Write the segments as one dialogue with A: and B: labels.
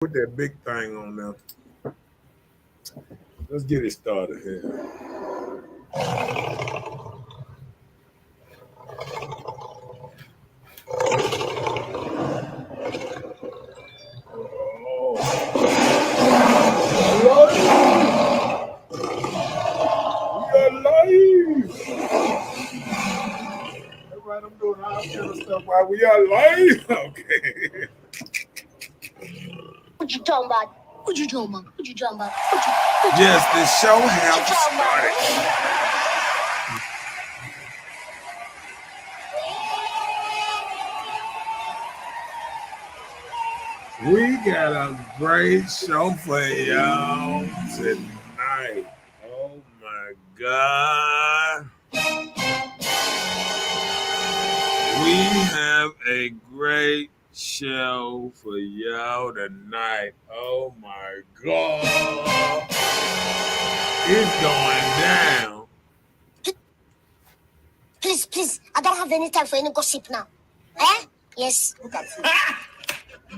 A: Put that big thing on now. Let's get it started here. We are live. That's right, I'm doing all kind of stuff while we are live. Okay.
B: What you talking about? What you talking about? What you talking about?
A: Yes, the show has started. We got a great show for y'all tonight. Oh my God. We have a great show for y'all tonight. Oh my God. It's going down.
B: Please, I don't have any time for any gossip now. Eh? Yes, look at it.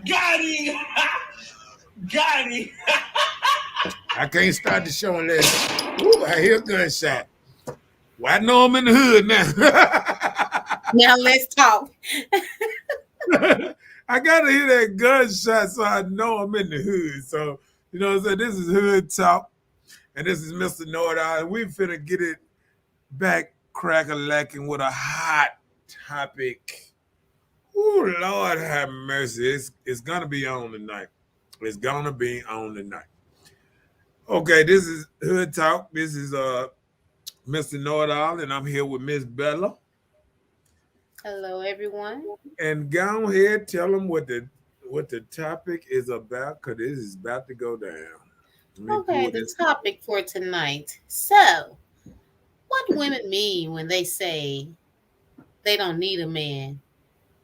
C: Got him! Got him!
A: I can't start the show unless I hear a gunshot. Well, I know I'm in the hood now.
D: Now let's talk.
A: I gotta hear that gunshot so I know I'm in the hood. So, you know what I'm saying? This is Hood Talk, and this is Mr. Know-It-All, and we finna get it back crack-a-lacking with a hot topic. Ooh, Lord have mercy. It's gonna be on tonight. It's gonna be on tonight. Okay, this is Hood Talk. This is Mr. Know-It-All, and I'm here with Miss Bella.
D: Hello, everyone.
A: And go ahead, tell them what the topic is about, because this is about to go down.
D: Okay, the topic for tonight. So, what women mean when they say they don't need a man,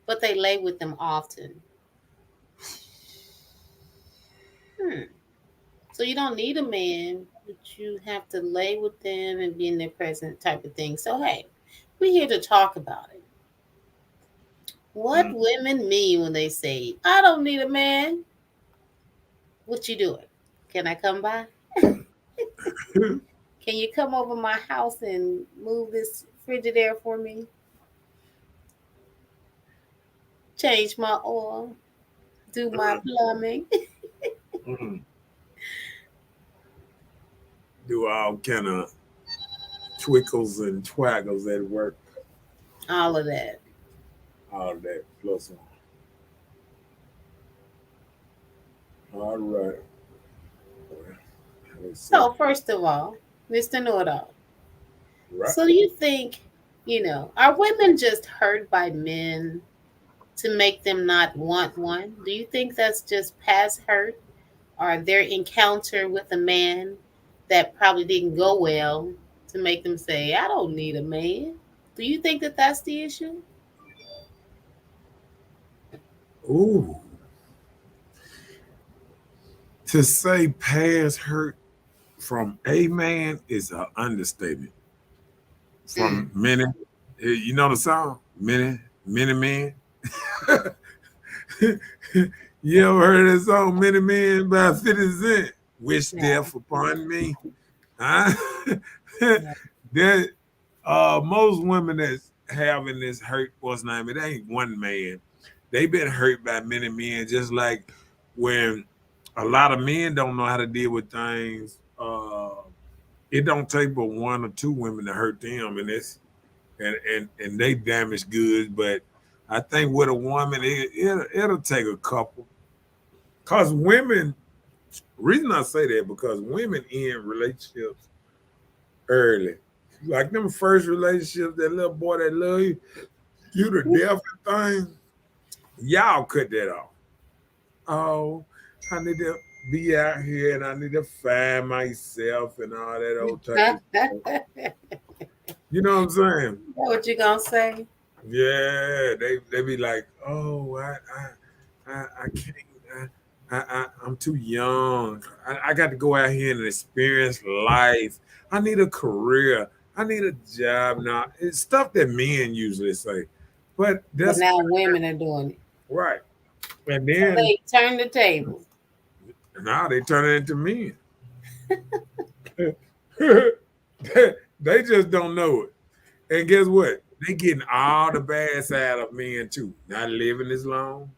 D: but they lay with them often? So you don't need a man, but you have to lay with them and be in their present type of thing. So, hey, we're here to talk about it. What women mean when they say, I don't need a man. What you doing? Can I come by? Can you come over my house and move this Frigidaire for me? Change my oil, do my plumbing.
A: Do all kind of twinkles and twaggles at work.
D: All of that.
A: All of that plus one. All right.
D: So first of all, Mr. Know-It-All.
A: Right.
D: So do you think, are women just hurt by men to make them not want one? Do you think that's just past hurt, or their encounter with a man that probably didn't go well to make them say, I don't need a man? Do you think that that's the issue?
A: Ooh. To say past hurt from a man is an understatement. From many, you know the song? Many men. You ever heard that song, Many Men by 50 Cent? Wish death upon me. Huh? That most women that's having this hurt, what's name? It ain't one man. They've been hurt by many men, just like when a lot of men don't know how to deal with things. It don't take but one or two women to hurt them, and they damage goods. But I think with a woman, it'll take a couple. Cause women, reason I say that because women end relationships early. Like them first relationships, that little boy that love you to death and thing, y'all cut that off. Oh, I need to be out here and I need to find myself and all that old type of stuff. You know what I'm saying?
D: What you gonna say?
A: Yeah, they be like, oh, I can't. I'm too young. I got to go out here and experience life. I need a career. I need a job now. It's stuff that men usually say, but
D: now women are doing it.
A: Right. And
D: then so they turn the table.
A: Now they turn it into men. They just don't know it. And guess what? They getting all the bad side of men too. Not living as long.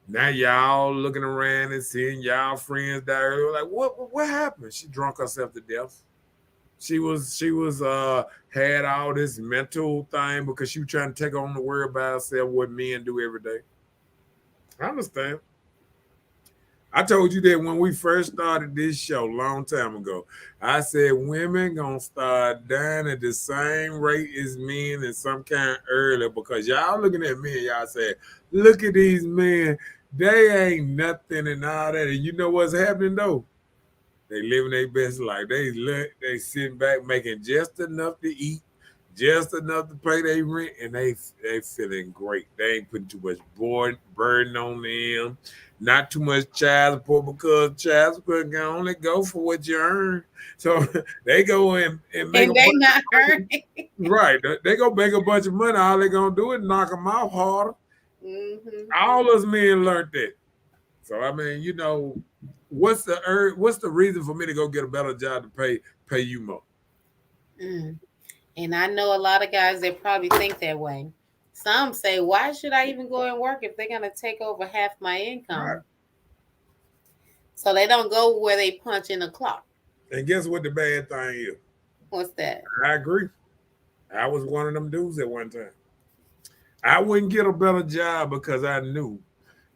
A: Now y'all looking around and seeing y'all friends there. Like, what happened? She drunk herself to death. She was had all this mental thing because she was trying to take on the world by herself, what men do every day. I understand. I told you that when we first started this show long time ago. I said women gonna start dying at the same rate as men in some kind earlier because y'all looking at men, y'all say, look at these men, they ain't nothing and all that. And you know what's happening though? They living their best life. They sitting back making just enough to eat, just enough to pay their rent, and they feeling great. They ain't putting too much burden on them, not too much child support because child support can only go for what you earn. So they go and make a
D: And they
A: bunch
D: not
A: of money.
D: earning.
A: Right. They go make a bunch of money. All they gonna do is knock them off harder.
D: Mm-hmm.
A: All us men learned that. So I mean, what's the reason for me to go get a better job to pay you more?
D: Mm. And I know a lot of guys that probably think that way. Some say, why should I even go and work if they're going to take over half my
A: Right.
D: income? So they don't go where they punch in the clock.
A: And guess what the bad thing is?
D: What's that?
A: I agree. I was one of them dudes at one time. I wouldn't get a better job because I knew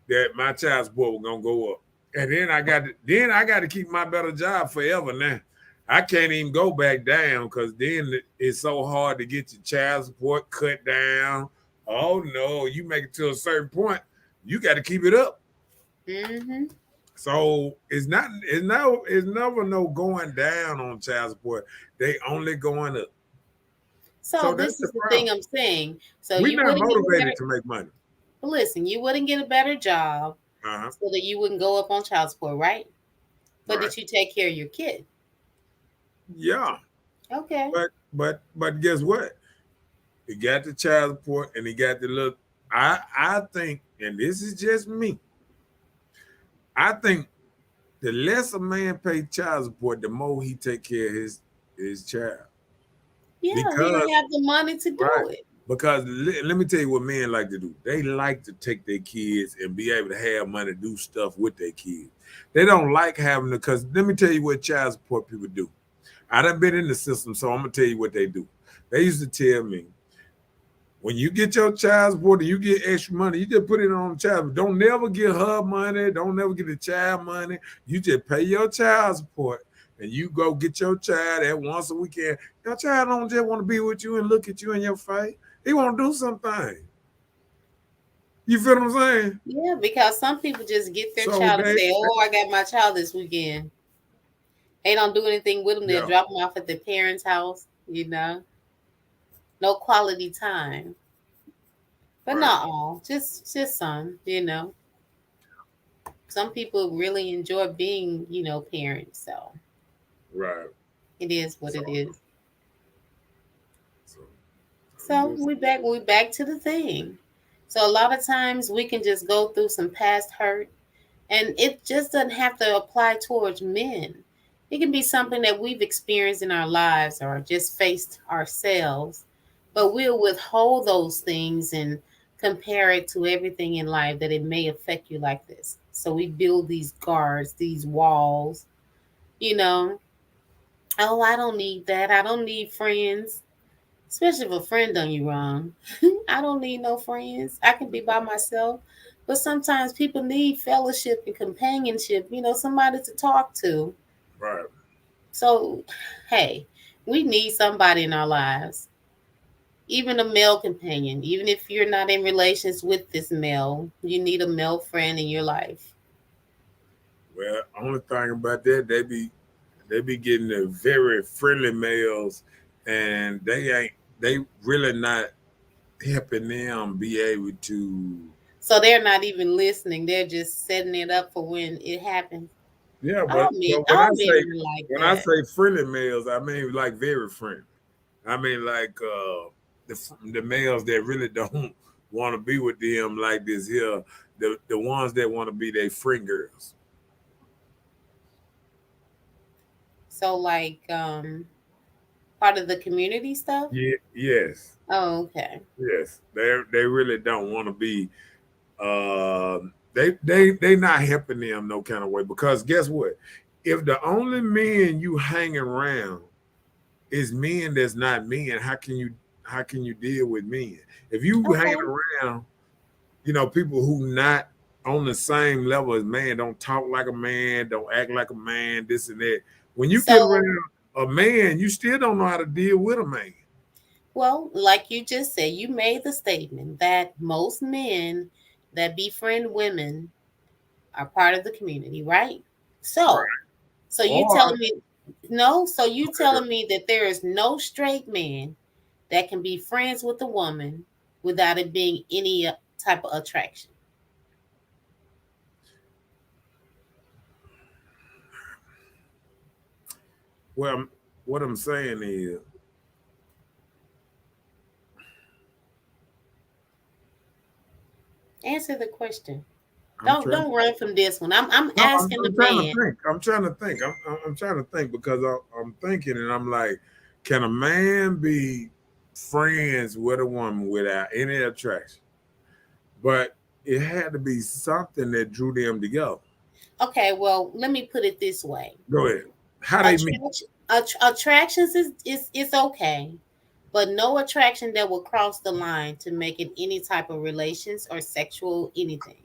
A: that my child support was gonna go up. And then I got to keep my better job forever now. I can't even go back down because then it's so hard to get your child support cut down. Oh no, you make it to a certain point, you got to keep it up.
D: Mm-hmm.
A: So it's never no going down on child support. They only going up.
D: So
A: So that's
D: this
A: the
D: is the thing
A: problem.
D: I'm saying. So
A: We're
D: you
A: not
D: wouldn't get a
A: motivated
D: better,
A: to make money.
D: listen, you wouldn't get a better job
A: Uh-huh.
D: so that you wouldn't go up on child support, right? But
A: Right.
D: did you take care of your kid?
A: Yeah.
D: Okay.
A: But guess what? He got the child support and he got the look. I think, and this is just me, I think the less a man pay child support, the more he take care of his child.
D: Yeah, he
A: Because
D: don't have the money to
A: right.
D: do it.
A: Because let me tell you what men like to do. They like to take their kids and be able to have money to do stuff with their kids. They don't like having to, because let me tell you what child support people do. I done been in the system, so I'm gonna tell you what they do. They used to tell me, when you get your child support and you get extra money, you just put it on the child. Don't never get her money. Don't never get the child money. You just pay your child support and you go get your child at once a weekend. Your child don't just want to be with you and look at you in your face. He want to do something. You feel what I'm saying?
D: Yeah, because some people just get their
A: So
D: child and say, "Oh, I got my child this weekend." They don't do anything with them. They
A: yeah,
D: drop them off at their parents' house. No quality time. But
A: right,
D: not all. Just some. Some people really enjoy being, parents. So
A: right.
D: it is what
A: So,
D: it is.
A: so I'm
D: So
A: just
D: we back to the thing. So a lot of times we can just go through some past hurt. And it just doesn't have to apply towards men. It can be something that we've experienced in our lives or just faced ourselves. But we'll withhold those things and compare it to everything in life that it may affect you like this. So we build these guards, these walls, you know. Oh, I don't need that. I don't need friends. Especially if a friend done you wrong. I don't need no friends. I can be by myself. But sometimes people need fellowship and companionship, somebody to talk to.
A: right.
D: So, hey, we need somebody in our lives. Even a male companion. Even if you're not in relations with this male, you need a male friend in your life.
A: Well, only thing about that, they be getting the very friendly males, and they really not helping them be able to.
D: So they're not even listening. They're just setting it up for when it happens.
A: Yeah,
D: All
A: but
D: men,
A: but when I
D: all
A: say
D: men are like
A: when I
D: that.
A: say friendly males, I mean like very friendly. I mean like the males that really don't want to be with them like this here, the ones that want to be their friend girls.
D: So like part of the community stuff?
A: Yeah, yes,
D: Oh, okay.
A: yes. They really don't want to be. They not helping them no kind of way because guess what? If the only men you hang around is men that's not men, how can you deal with men? If you hanging
D: Okay.
A: around, people who not on the same level as man, don't talk like a man, don't act like a man, this and that. When you get
D: So,
A: around a man, you still don't know how to deal with a man.
D: well, like you just said, you made the statement that most men that befriend women are part of the community, right? So,
A: Right.
D: so you
A: Or
D: telling me no? So you
A: okay,
D: telling me that there is no straight man that can be friends with a woman without it being any type of attraction?
A: well, what I'm saying is,
D: Answer the question.
A: I'm
D: Don't
A: trying.
D: don't run from this one. I'm
A: No,
D: asking the
A: I'm trying to
D: man.
A: think. I'm trying to think. I'm trying to think because I'm thinking and I'm like, can a man be friends with a woman without any attraction? But it had to be something that drew them together.
D: Okay, well, let me put it this way.
A: Go ahead. How they meet?
D: Attractions is okay, but no attraction that will cross the line to make it any type of relations or sexual anything.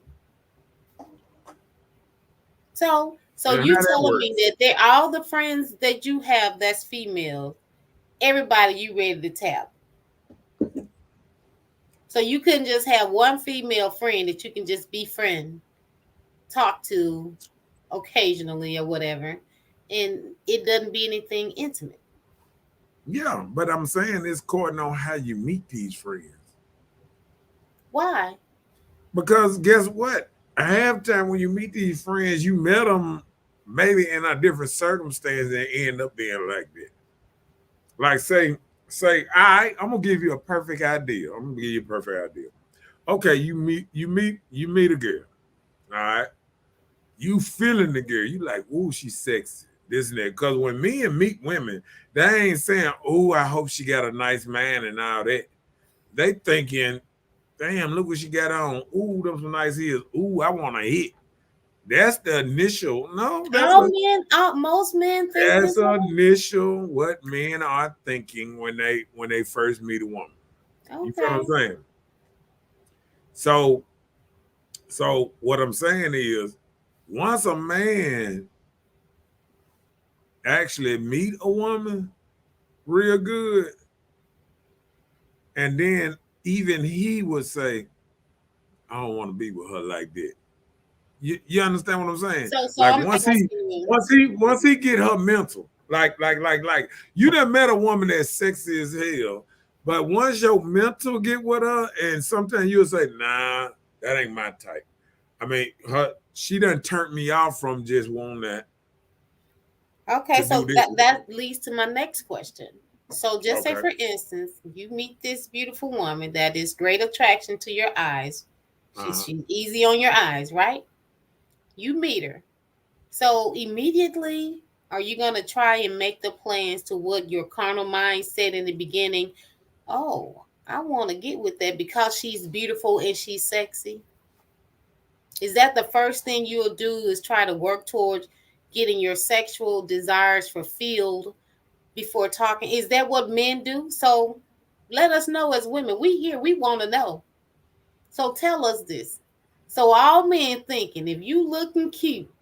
D: So
A: And
D: you
A: how that
D: telling me
A: works?
D: that they all the friends that you have that's female, everybody you ready to tap. So you couldn't just have one female friend that you can just befriend, talk to occasionally or whatever, and it doesn't be anything intimate.
A: Yeah, but I'm saying it's according on how you meet these friends.
D: Why?
A: Because guess what? Halftime when you meet these friends, you met them maybe in a different circumstance and end up being like that. Like say, all right, I'm gonna give you a perfect idea. I'm gonna give you a perfect idea. Okay, you meet a girl. All right. You feeling the girl. You like, ooh, she's sexy. This and that. Because when men meet women, they ain't saying, ooh, I hope she got a nice man and all that. They thinking, damn, look what she got on. Ooh, those some nice heels. Ooh, I want to hit. That's the initial. No,
D: Most men think
A: that's
D: this
A: the
D: way.
A: initial what men are thinking when they first meet a woman. You feel what I'm
D: Okay.
A: saying? So what I'm saying is, once a man actually meet a woman real good, and then even he would say, I don't want to be with her like that. You understand what I'm saying?
D: So
A: Like
D: I'm asking you.
A: once he get her mental, like you done met a woman that's sexy as hell, but once your mental get with her, and sometimes you'll say, nah, that ain't my type. I mean, she done turned me off from just wanting that
D: Okay,
A: to do
D: so
A: this.
D: that leads to my next question. So just say
A: Okay.
D: for instance, you meet this beautiful woman that is great attraction to your eyes.
A: Uh-huh.
D: She's easy on your eyes, right? You meet her. So immediately, are you gonna try and make the plans to what your carnal mind said in the beginning? Oh, I want to get with that because she's beautiful and she's sexy. Is that the first thing you'll do is try to work towards getting your sexual desires fulfilled before talking? Is that what men do? So let us know as women. We here, we want to know. So tell us this. So all men thinking if you looking cute,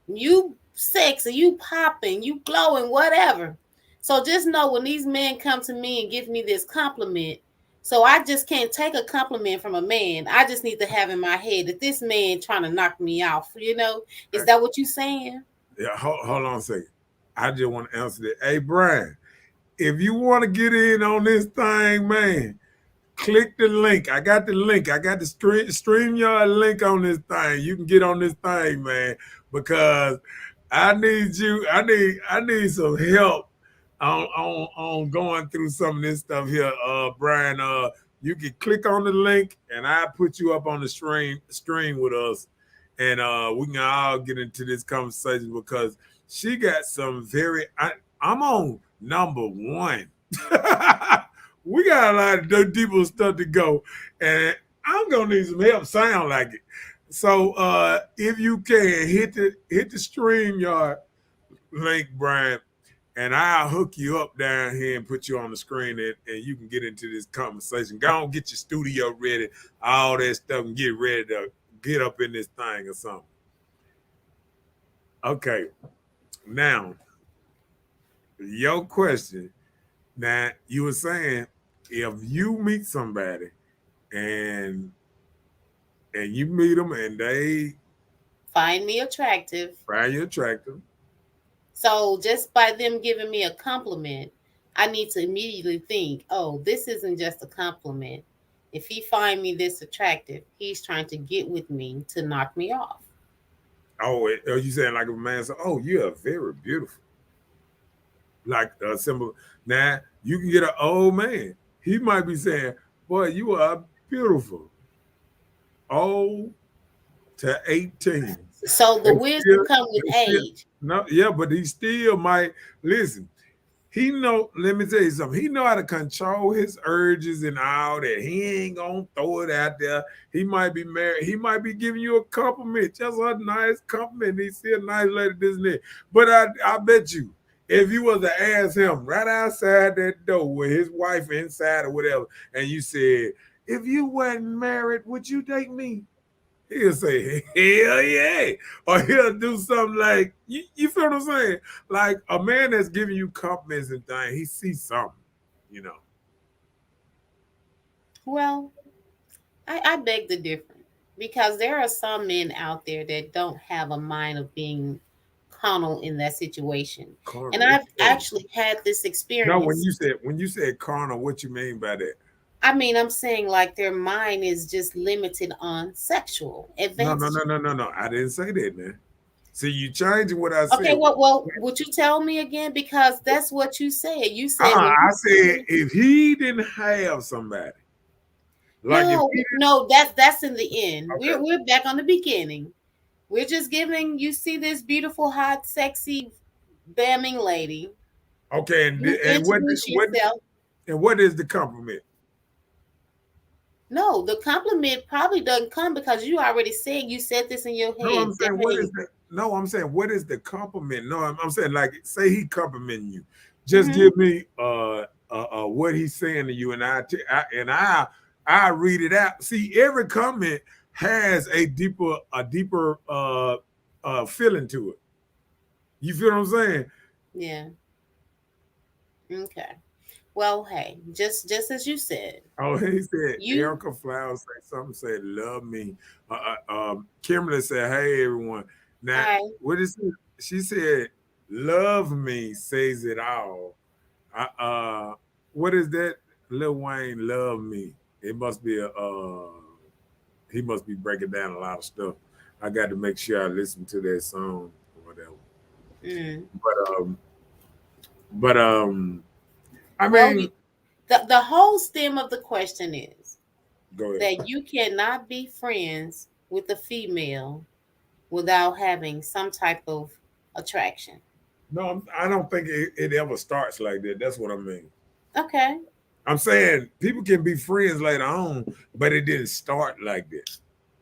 D: you sexy, you popping, you glowing, whatever. So just know when these men come to me and give me this compliment, so I just can't take a compliment from a man. I just need to have in my head that this man trying to knock me off. Is that what you saying?
A: Yeah, hold on a second. I just want to answer that. Hey, Brian, if you want to get in on this thing, man, click the link. I got the link. I got the StreamYard link on this thing. You can get on this thing, man, because I need you. I need some help on going through some of this stuff here, Brian. You can click on the link, and I put you up on the stream with us, and we can all get into this conversation because she got some very. I'm on number one. We got a lot of deeper stuff to go, and I'm gonna need some help. Sound like it. So if you can hit the StreamYard link, Brian, and I'll hook you up down here and put you on the screen, and you can get into this conversation. Go on, get your studio ready, all that stuff, and get ready to get up in this thing or something. Okay, now your question. Now you were saying if you meet somebody and you meet them and they
D: Find me attractive.
A: find you attractive,
D: So just by them giving me a compliment, I need to immediately think, oh, this isn't just a compliment. If he find me this attractive, he's trying to get with me to knock me off.
A: oh, are you saying like if a man says, "Oh, you are very beautiful," like a symbol? Now you can get an old man. He might be saying, "Boy, you are beautiful." Old to 18.
D: So the
A: They
D: wisdom
A: still,
D: comes with
A: they still,
D: age.
A: no, yeah, but he still might listen. He know, let me tell you something. He know how to control his urges and all that. He ain't gonna throw it out there. He might be married. He might be giving you a compliment, just a nice compliment. He see a nice lady, this and that. But I bet you, if you was to ask him right outside that door with his wife inside or whatever, and you said, if you wasn't married, would you date me? He'll say, hell yeah. Or he'll do something like, you feel what I'm saying? Like a man that's giving you compliments and things, he sees something, you know.
D: Well, I beg to differ because there are some men out there that don't have a mind of being carnal in that situation. And
A: Carnal, what
D: I've
A: you mean?
D: actually had this
A: No,
D: experience.
A: when you said carnal, what you mean by that?
D: I mean, I'm saying like their mind is just limited on sexual
A: No, no,
D: advantages.
A: no, no, no, no. I didn't say that, man. See, you changing what I
D: Okay,
A: said.
D: well, would you tell me again? Because that's what you said. You said when
A: I
D: you
A: said if he didn't have somebody, like if
D: no,
A: he
D: no, that's in the end.
A: okay,
D: We're back on the beginning. We're just giving you see this beautiful, hot, sexy, bamming lady.
A: okay,
D: You
A: and
D: introduce yourself.
A: what is the compliment?
D: No, the compliment probably doesn't come because you already said you said this in your
A: No, I'm
D: head. That,
A: saying what
D: hey,
A: is the no, I'm saying what is the compliment? No, I'm saying like say he complimenting you. Just
D: mhm.
A: give me what he's saying to you, and I read it out. See, every comment has a deeper feeling to it. You feel what I'm saying?
D: Yeah, okay. Well, hey, just as you said,
A: Oh, he said
D: you
A: Erica Flowers said something. Said love me. Kimberly said, "Hey everyone." Now,
D: I
A: what is it? She said, "Love me says it all." What is that? Lil Wayne Love Me. It must be a. He must be breaking down a lot of stuff. I got to make sure I listen to that song or whatever.
D: mm,
A: But but I
D: well,
A: mean,
D: the whole stem of the question is
A: go ahead.
D: that you cannot be friends with a female without having some type of attraction.
A: No, I don't think it ever starts like that. That's what I mean.
D: Okay,
A: I'm saying people can be friends later on, but it didn't start like this.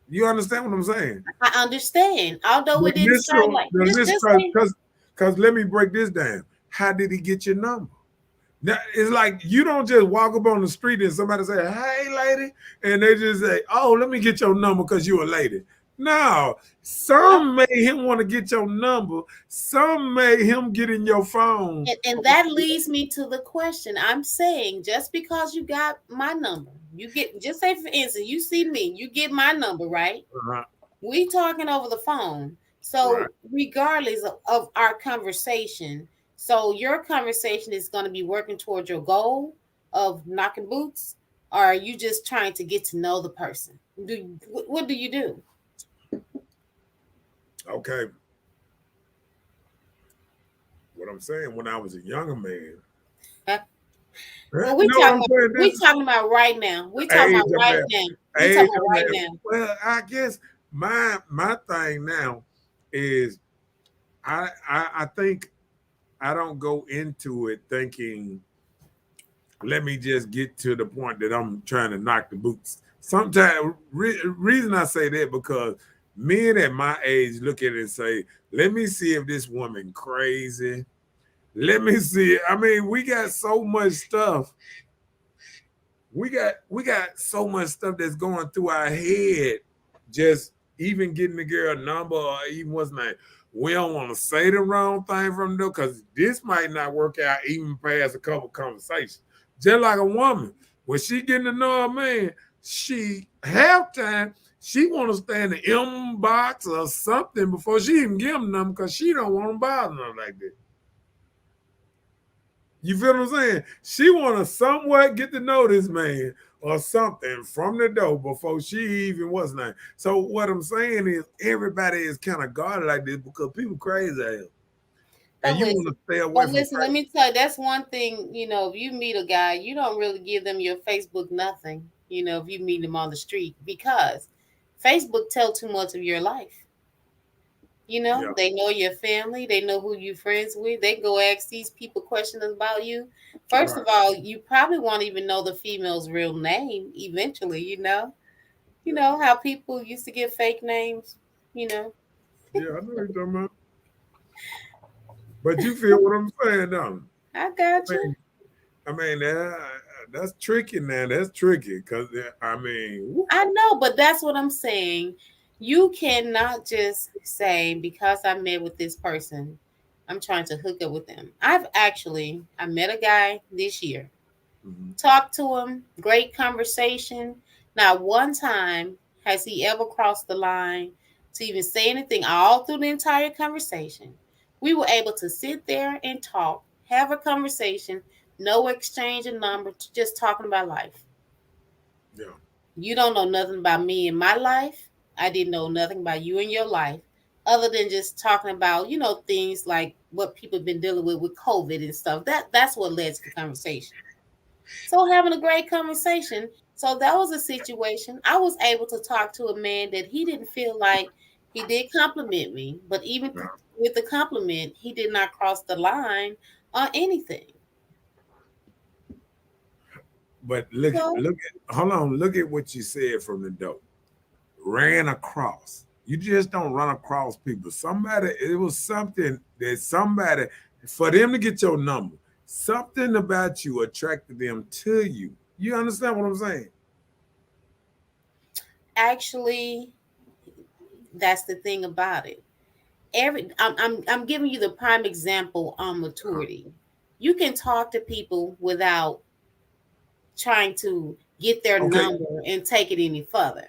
A: You understand what I'm saying?
D: I understand. Although
A: The
D: it didn't start
A: initial,
D: like
A: the initial,
D: just say
A: because let me break this down. How did he get your number? Now, it's like you don't just walk up on the street and somebody say, "Hey, lady," and they just say, "Oh, let me get your number because you're a lady." No, some made him want to get your number. Some made him get in your phone.
D: and that leads me to the question. I'm saying just because you got my number, you get just say for instance, you see me, you get my number, right?
A: Uh-huh.
D: We talking over the phone.
A: Right.
D: So regardless of our conversation, so your conversation is going to be working towards your goal of knocking boots, or are you just trying to get to know the person? What do you do?
A: Okay. What I'm saying, when I was a younger man,
D: Well,
A: you know what I'm saying?
D: we
A: This
D: talking about right now. We talking
A: age
D: about
A: I'm
D: right
A: at.
D: now. We talking
A: Age
D: about
A: I'm
D: right
A: at.
D: now.
A: Well, I guess my thing now is I think I don't go into it thinking, let me just get to the point that I'm trying to knock the boots. Sometimes, reason I say that because men at my age look at it and say, let me see if this woman crazy. Let me see. I mean, we got so much stuff. We got so much stuff that's going through our head. Just even getting the girl number or even what's name. We don't want to say the wrong thing from them because this might not work out even past a couple conversations. Just like a woman, when she getting to know a man, she halftime she want to stay in the inbox or something before she even give him them because she don't want to bother them like that. You feel what I'm saying? She want to somewhat get to know this man or something from the door before she even was name. So what I'm saying is everybody is kind of guarded like this because people crazy as hell. And
D: But
A: you want
D: listen,
A: to stay away from
D: let
A: crazy.
D: me tell you, that's one thing, if you meet a guy, you don't really give them your Facebook nothing, if you meet him on the street, because Facebook tell too much of your life.
A: Yeah,
D: They know your family, they know who you friends with. They go ask these people questions about you. First of
A: right.
D: all, you probably won't even know the female's real name eventually, You
A: Yeah,
D: know how people used to give fake names, you know.
A: yeah, I know what you're talking about. But you feel what I'm saying, though.
D: I got
A: I
D: you.
A: mean, that's tricky now. That's tricky because I mean, woo,
D: I know, but that's what I'm saying. You cannot just say because I met with this person, I'm trying to hook up with them. I met a guy this year.
A: mhm,
D: Talked to him, great conversation. Not one time has he ever crossed the line to even say anything all through the entire conversation. We were able to sit there and talk, have a conversation, no exchange of numbers, just talking about life.
A: yeah,
D: You don't know nothing about me and my life. I didn't know nothing about you and your life, other than just talking about, things like what people have been dealing with COVID and stuff. That's what led to the conversation. So having a great conversation. So that was a situation. I was able to talk to a man that he didn't feel like he did compliment me, but even
A: yeah.
D: with the compliment, he did not cross the line on anything.
A: But look,
D: So
A: look at, hold on, look at what you said from the dope. Ran across. You just don't run across people. Somebody, it was something that somebody, for them to get your number, something about you attracted them to you. You understand what I'm saying?
D: actually, that's the thing about it. I'm giving you the prime example on
A: Uh,
D: maturity. You can talk to people without trying to get their
A: okay,
D: number and take it any further.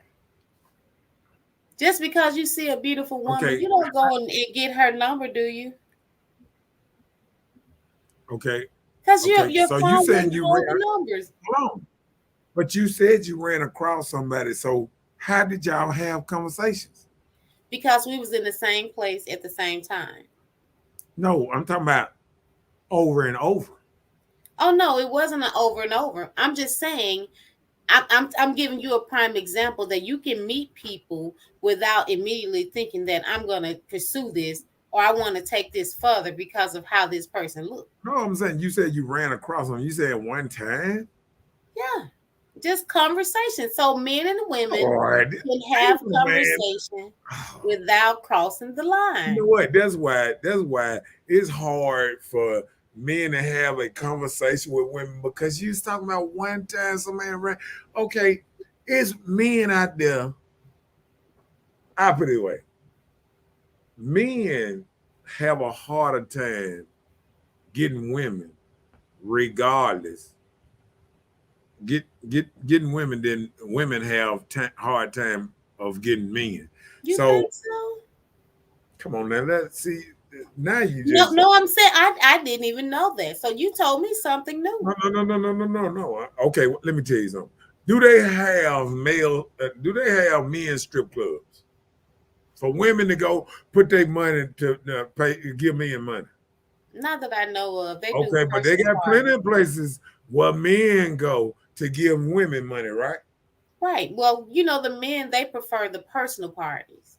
D: Just because you see a beautiful woman,
A: okay,
D: you don't go and get her number, do you?
A: okay,
D: Because
A: okay.
D: your
A: So you
D: phone
A: saying
D: wouldn't
A: you
D: hold
A: ran,
D: the numbers.
A: hold on, but you said you ran across somebody. So how did y'all have conversations?
D: Because we was in the same place at the same time.
A: No, I'm talking about over and over.
D: Oh no, it wasn't an over and over. I'm just saying, I'm giving you a prime example that you can meet people without immediately thinking that I'm gonna pursue this or I want to take this further because of how this person looks.
A: No, I'm saying you said you ran across them. You said one time.
D: Yeah, just conversation. So men and women
A: Boy,
D: can have
A: people, man.
D: conversation without crossing the
A: You know
D: line.
A: what? That's why it's hard for men to have a conversation with women because you was talking about one time somebody ran. Okay, it's men out there. I put it away. Men have a harder time getting women, regardless. Getting women than women have hard time of getting men.
D: You
A: So
D: think so?
A: come on now, let's see. Now you
D: No,
A: just
D: no, I'm saying I didn't even know that. So you told me something
A: no,
D: new.
A: no, no, no, no, no, no, no. Okay, let me tell you something. Do they have male? Do they have men strip clubs for women to go put their money to pay, give men money?
D: Not that I know of. They do
A: Okay, but they
D: personal
A: got plenty
D: parties.
A: of places where men go to give women money, right?
D: Right. Well, the men, they prefer the personal parties.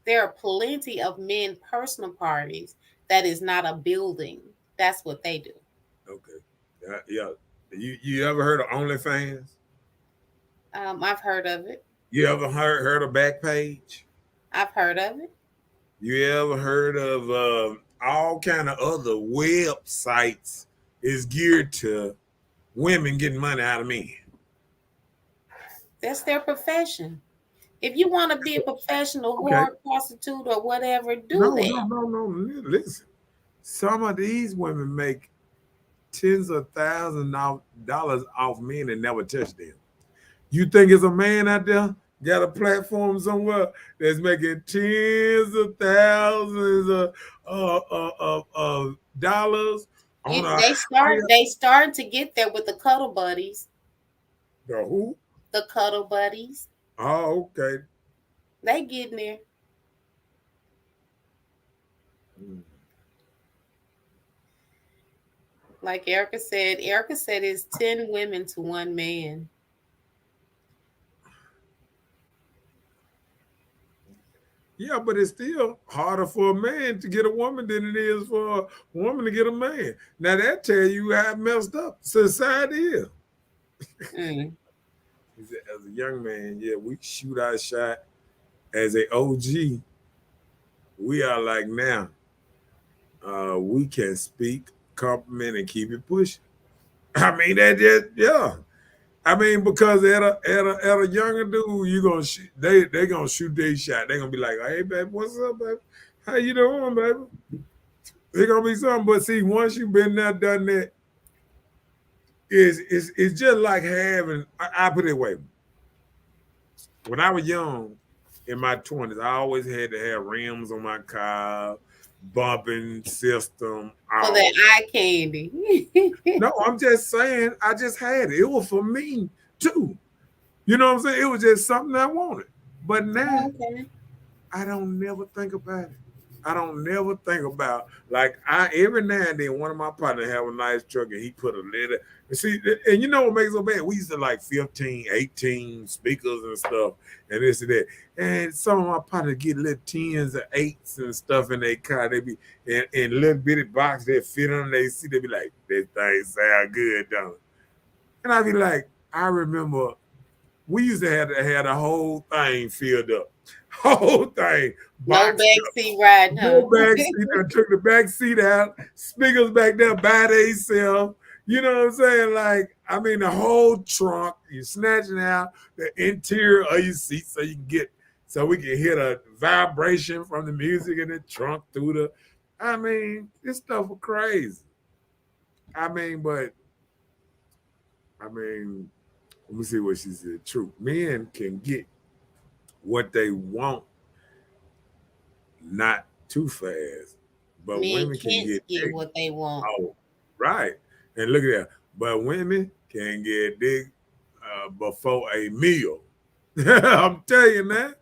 D: There are plenty of men personal parties that is not a building. That's what they do.
A: Okay. Yeah. You ever heard of OnlyFans?
D: I've heard of it.
A: You ever heard of Backpage?
D: I've heard of it.
A: You ever heard of all kind of other websites is geared to women getting money out of men?
D: That's their profession. If you want to be a professional
A: Okay.
D: whore, prostitute, or whatever, do
A: No,
D: that.
A: no, no, no. Listen, some of these women make tens of thousands of dollars off men and never touch them. You think it's a man out there got a platform somewhere that's making tens of thousands of dollars on a higher
D: They start to get there with the cuddle buddies.
A: the who?
D: The cuddle buddies.
A: Oh, okay.
D: They getting there.
A: Mm.
D: Like Erica said it's 10 women to one man.
A: Yeah, but it's still harder for a man to get a woman than it is for a woman to get a man. Now that tell you how messed up society is.
D: Mm.
A: He said, as a young man, yeah, we shoot our shot. As a OG, we are like now. We can speak, compliment, and keep it pushing. I mean, that just yeah. I mean, because at a younger dude, you gonna shoot, they gonna shoot their shot. They gonna be like, hey, baby, what's up, baby? How you doing, baby? It's gonna be something. But see, once you've been there, done that, it's just like having. I put it away. When I was young, in my 20s, I always had to have rims on my car, bumping system,
D: For
A: all
D: that
A: that.
D: eye candy.
A: No, I'm just saying, I just had it. It was for me too. You know what I'm saying? It was just something I wanted. But now
D: Okay.
A: I don't never think about it. I don't never think about like I every now and then one of my partners have a nice truck and he put a little and see and you know what makes it so bad? We used to like 15, 18 speakers and stuff and this and that. And some of my partners get little tens or eights and stuff in their car. They be in little bitty box that fit on they see, they be like, this thing sound good, don't it? And I be like, I remember we used to have the whole thing filled up. Whole thing
D: No
A: boxed up.
D: backseat riding, huh?
A: No back seat. I took the back seat out. Speakers back there by themselves. You know what I'm saying? Like, I mean, the whole trunk. You snatching out the interior of your seat so you can get, so we can hear the vibration from the music in the trunk through the. I mean, this stuff was crazy. I mean, but I mean, let me see what she said. True, men can get what they want not too fast, but
D: Men
A: women can
D: can't
A: get
D: get
A: dick.
D: what they want.
A: Oh, right. And look at that. But women can get dick before a meal. I'm telling you, man.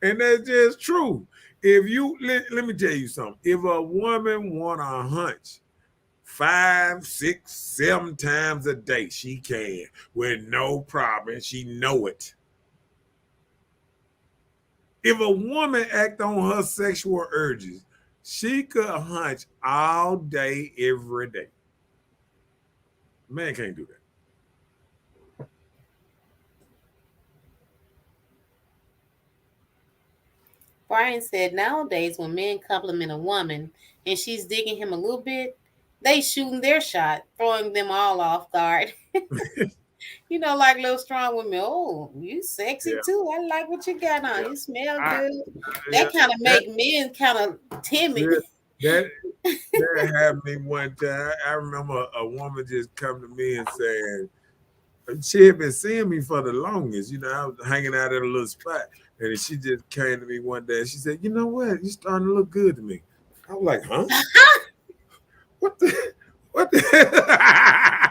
A: And that's just true. If you let me tell you something. If a woman want a hunch 5, 6, 7 times a day, she can with no problem. She know it. If a woman act on her sexual urges, she could hunch all day, every day. Man can't do that.
D: Brian said nowadays when men compliment a woman and she's digging him a little bit, they shooting their shot, throwing them all off guard. You know, like little strong women. Oh, you sexy
A: Yeah,
D: too. I like what you got on.
A: yeah.
D: You smell
A: I,
D: good.
A: yeah,
D: That kind of
A: that,
D: make men kind of timid.
A: yeah, that that happened me one time. I remember a woman just come to me and saying she had been seeing me for the longest. You know, I was hanging out at a little spot, and she just came to me one day and she said, "You know what? You starting to look good to me." I was like, "Huh? What the? What the?"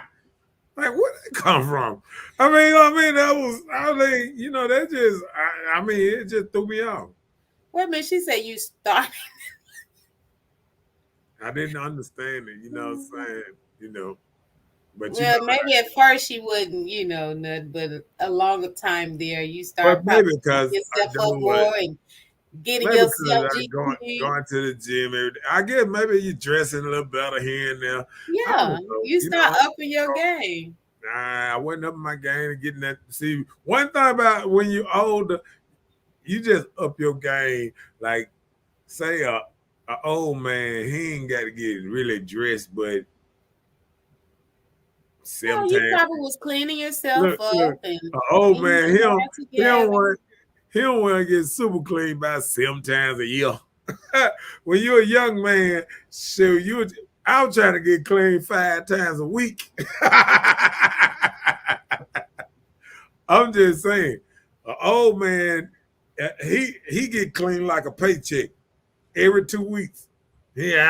A: Like, where did it come from? That was, I mean, you know, that just, I mean, it just threw me off.
D: Wait a minute, she said you start.
A: I didn't understand it, you know what I'm saying? You know, but you know,
D: Well, maybe at first she wouldn't, you know, but a longer time there, you
A: but
D: start
A: maybe
D: probably picking
A: because I
D: yourself up
A: do it,
D: more and getting
A: Maybe because
D: yourself
A: I
D: GP.
A: going to the gym every day. I guess maybe you dressing a little better here and there. I
D: Yeah,
A: don't know.
D: you
A: You
D: start
A: know,
D: upping your game.
A: nah, I wasn't up my game and getting that. See, one thing about when you older, you just up your game. Like, say a old man, he ain't got to get really dressed, but
D: No, you
A: sometimes
D: probably was cleaning yourself
A: look,
D: up and
A: an old
D: getting
A: man,
D: your hair
A: he don't
D: together.
A: want he don't want to get super clean about 7 times a year. When you're a young man, shoot, I'm trying to get clean 5 times a week. I'm just saying, an old man, he get clean like a paycheck every 2 weeks. Yeah,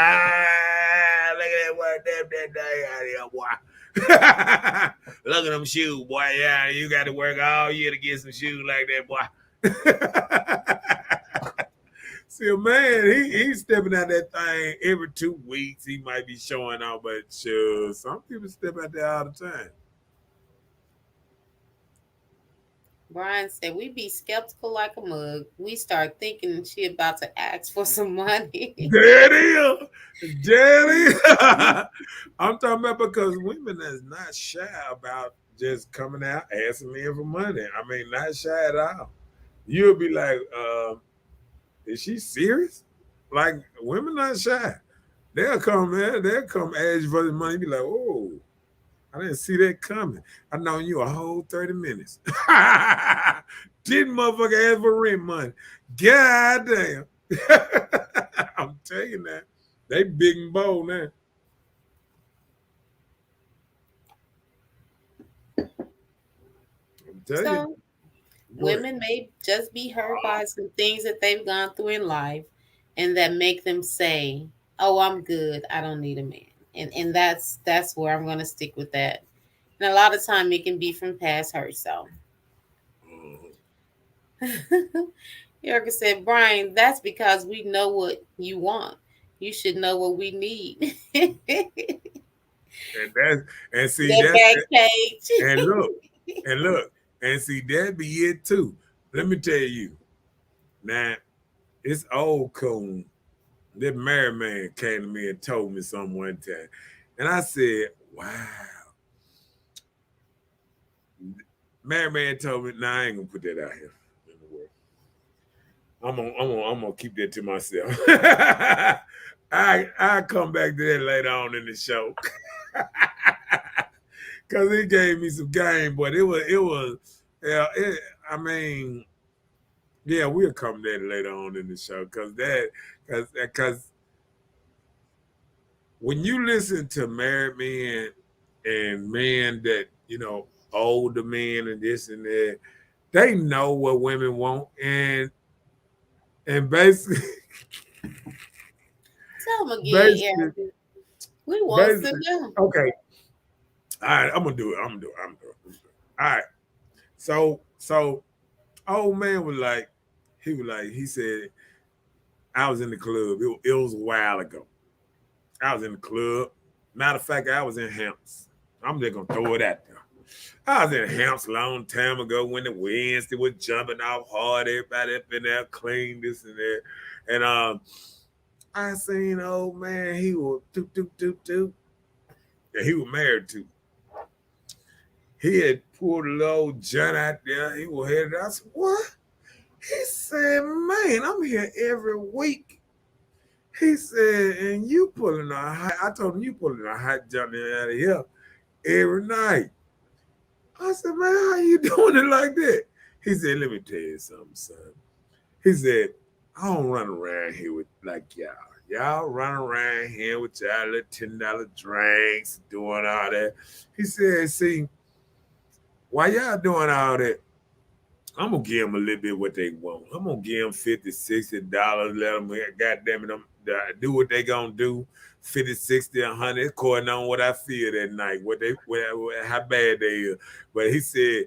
A: look at that work that day out here, boy. Look at them shoes, boy. Yeah, you got to work all year to get some shoes like that, boy. See, a man, he's stepping out that thing every 2 weeks. He might be showing off, but sure, some people step out there all the time.
D: Brian said, we be skeptical like a mug. We start thinking she about to ask for some money.
A: There it is. There it is. I'm talking about because women is not shy about just coming out asking men for money. I mean, not shy at all. You'll be like, is she serious? Like, women not shy. They'll come, man. They'll come ask you for the money. Be like, oh, I didn't see that coming. I known you a whole 30 minutes. Didn't motherfucker ask for rent money. God damn. I'm telling you that. They big and bold now. I'm telling you.
D: So
A: Go ahead.
D: women may just be hurt by some things that they've gone through in life and that make them say, oh, I'm good. I don't need a man. And that's where I'm gonna stick with that. And a lot of time it can be from past hurt. So
A: Mhm.
D: Erica said, Brian, that's because we know what you want. You should know what we need.
A: And that's and see
D: That
A: that
D: back page.
A: and look and look and see that be it too. Let me tell you. Now it's old coon. That married man came to me and told me something one time. And I said, wow. Married man told me, nah, I ain't gonna put that out here in the world. I'm gonna keep that to myself. I come back to that later on in the show. Cause it gave me some game, but it was yeah, I mean, yeah, we'll come there later on in the show because when you listen to married men and men that older men and this and that, they know what women want and basically
D: Tell them again,
A: basically
D: Erica. We want to
A: basically
D: know.
A: okay. All right, I'm gonna do it. I'm gonna do it. I'm gonna do it. All right. So old man was like, he said, I was in the club. It was a while ago. I was in the club. Matter of fact, I was in Hamps. I'm just gonna throw it out there. I was in Hamps a long time ago when the Wednesday was jumping off hard. Everybody up in there clean this and that. And I seen an old man, he was doop doop doop doop. And he was married to. He had pulled a little joint out there. He was headed. I said, what? He said, man, I'm here every week. He said, and you pulling a hot, I told him you pulling a hot joint out of here every night. I said, man, how you doing it like that? He said, let me tell you something, son. He said, I don't run around here with like y'all. Y'all run around here with y'all little $10 drinks, doing all that. He said, see, why y'all doing all that? I'm gonna give them a little bit what they want. I'm gonna give them $50, $60. Let them, goddamn it, them do what they gonna do. 50, 60, 100, according on what I feel that night, how bad they is. But he said,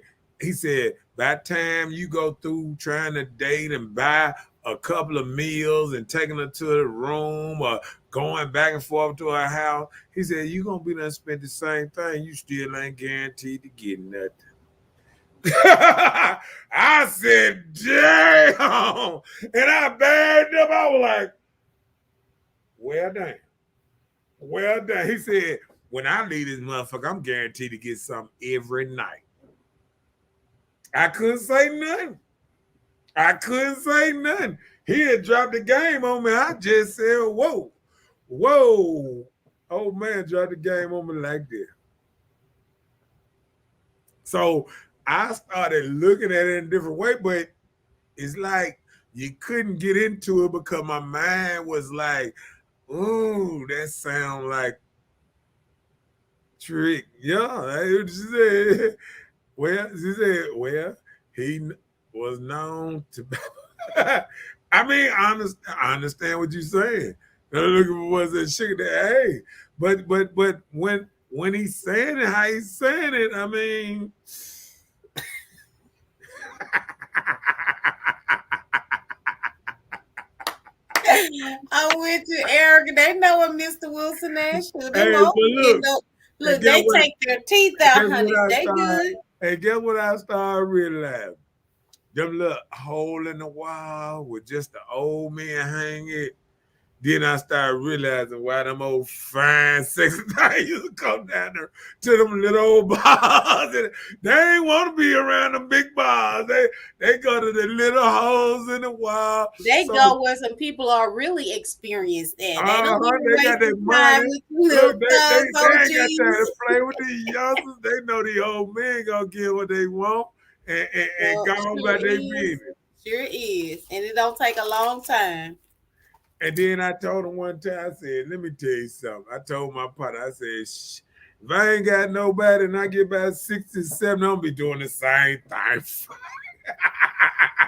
A: by the time you go through trying to date and buy a couple of meals and taking her to the room or going back and forth to her house, he said, you gonna be done spent the same thing. You still ain't guaranteed to get nothing. I said, damn. And I bagged up. I was like, well done. Well done. He said, when I leave this motherfucker, I'm guaranteed to get something every night. I couldn't say nothing. I couldn't say nothing. He had dropped the game on me. I just said, whoa, whoa. Old man dropped the game on me like that. So I started looking at it in a different way, but it's like you couldn't get into it because my mind was like, ooh, that sound like trick. Yeah, she said, well, he was known to. I mean, I understand what you're saying. They're looking for what's that sugar that hey, but when he's saying it, how he's saying it, I mean.
D: I went to Erica. They know what Mr. Wilson is. Them
A: Hey,
D: old
A: but
D: men know. Look, they take their teeth out, honey. They good.
A: Hey, guess what I started realizing? Them little hole in the wall with just the old man hanging. Then I started realizing why them old fine, sexy guys used to come down there to them little old bars. They ain't want to be around them big bars. They go to the little holes in the wall.
D: They go where some people are really experienced at. They don't even
A: They
D: waste
A: got their
D: time
A: money.
D: with little
A: Look, they
D: thugs,
A: ain't got time
D: OGs.
A: to play with these youngsters. They know the old men gonna get what they want and
D: Well,
A: go on about their business.
D: Sure is. And it don't take a long time.
A: And then I told him one time, I said, let me tell you something. I told my partner, I said, shh, if I ain't got nobody and I get about 67, I'm gonna be doing the same thing.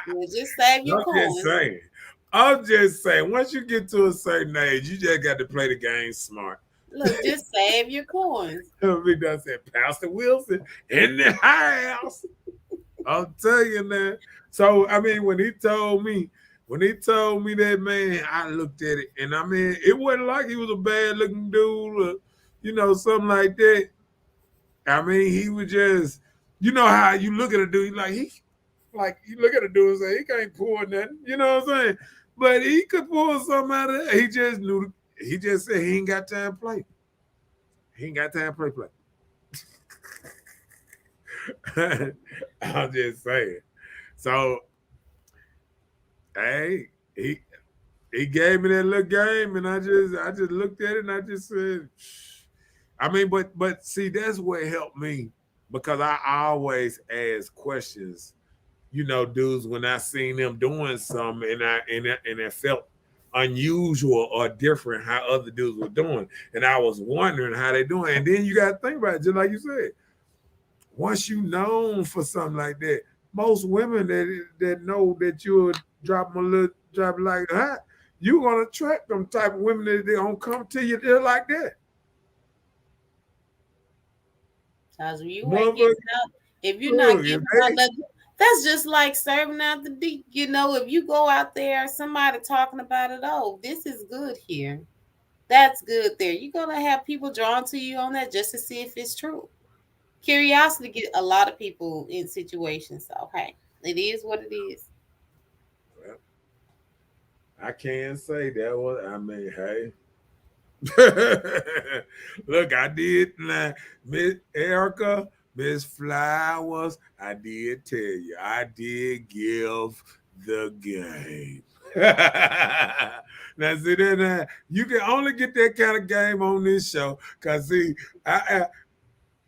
D: Well, just save your coins.
A: I'm just saying, once you get to a certain age, you just got to play the game smart.
D: Look, just save your coins.
A: Big Dog said, Pastor Wilson in the house. I'll tell you that. So, I mean, when he told me that, man, I looked at it, and I mean, it wasn't like he was a bad looking dude or, something like that. I mean, he was just, you know how you look at a dude, you look at a dude and say, he can't pull nothing, you know what I'm saying? But he could pull something out of that. He just said he ain't got time to play. He ain't got time to play. I'm just saying. So, hey, he gave me that little game, and I just looked at it and I just said, I mean, but see, that's what helped me because I always ask questions, dudes when I seen them doing something and it felt unusual or different how other dudes were doing, and I was wondering how they doing. And then you got to think about it, just like you said. Once you known for something like that, most women that know that you'll drop like that, you're gonna attract them type of women that they gonna come to you there like that.
D: Because you ain't getting out, if you're not getting out, that's just like serving out the deep. If you go out there, somebody talking about it, oh, this is good here. That's good there. You're gonna have people drawn to you on that just to see if it's true. Curiosity get a lot of people in situations. So hey, it is what it is.
A: Well, I can't say that was. I mean, hey. Look, I did Miss Erica, Miss Flowers. I did tell you, I did give the game. Now, see, then you can only get that kind of game on this show because see,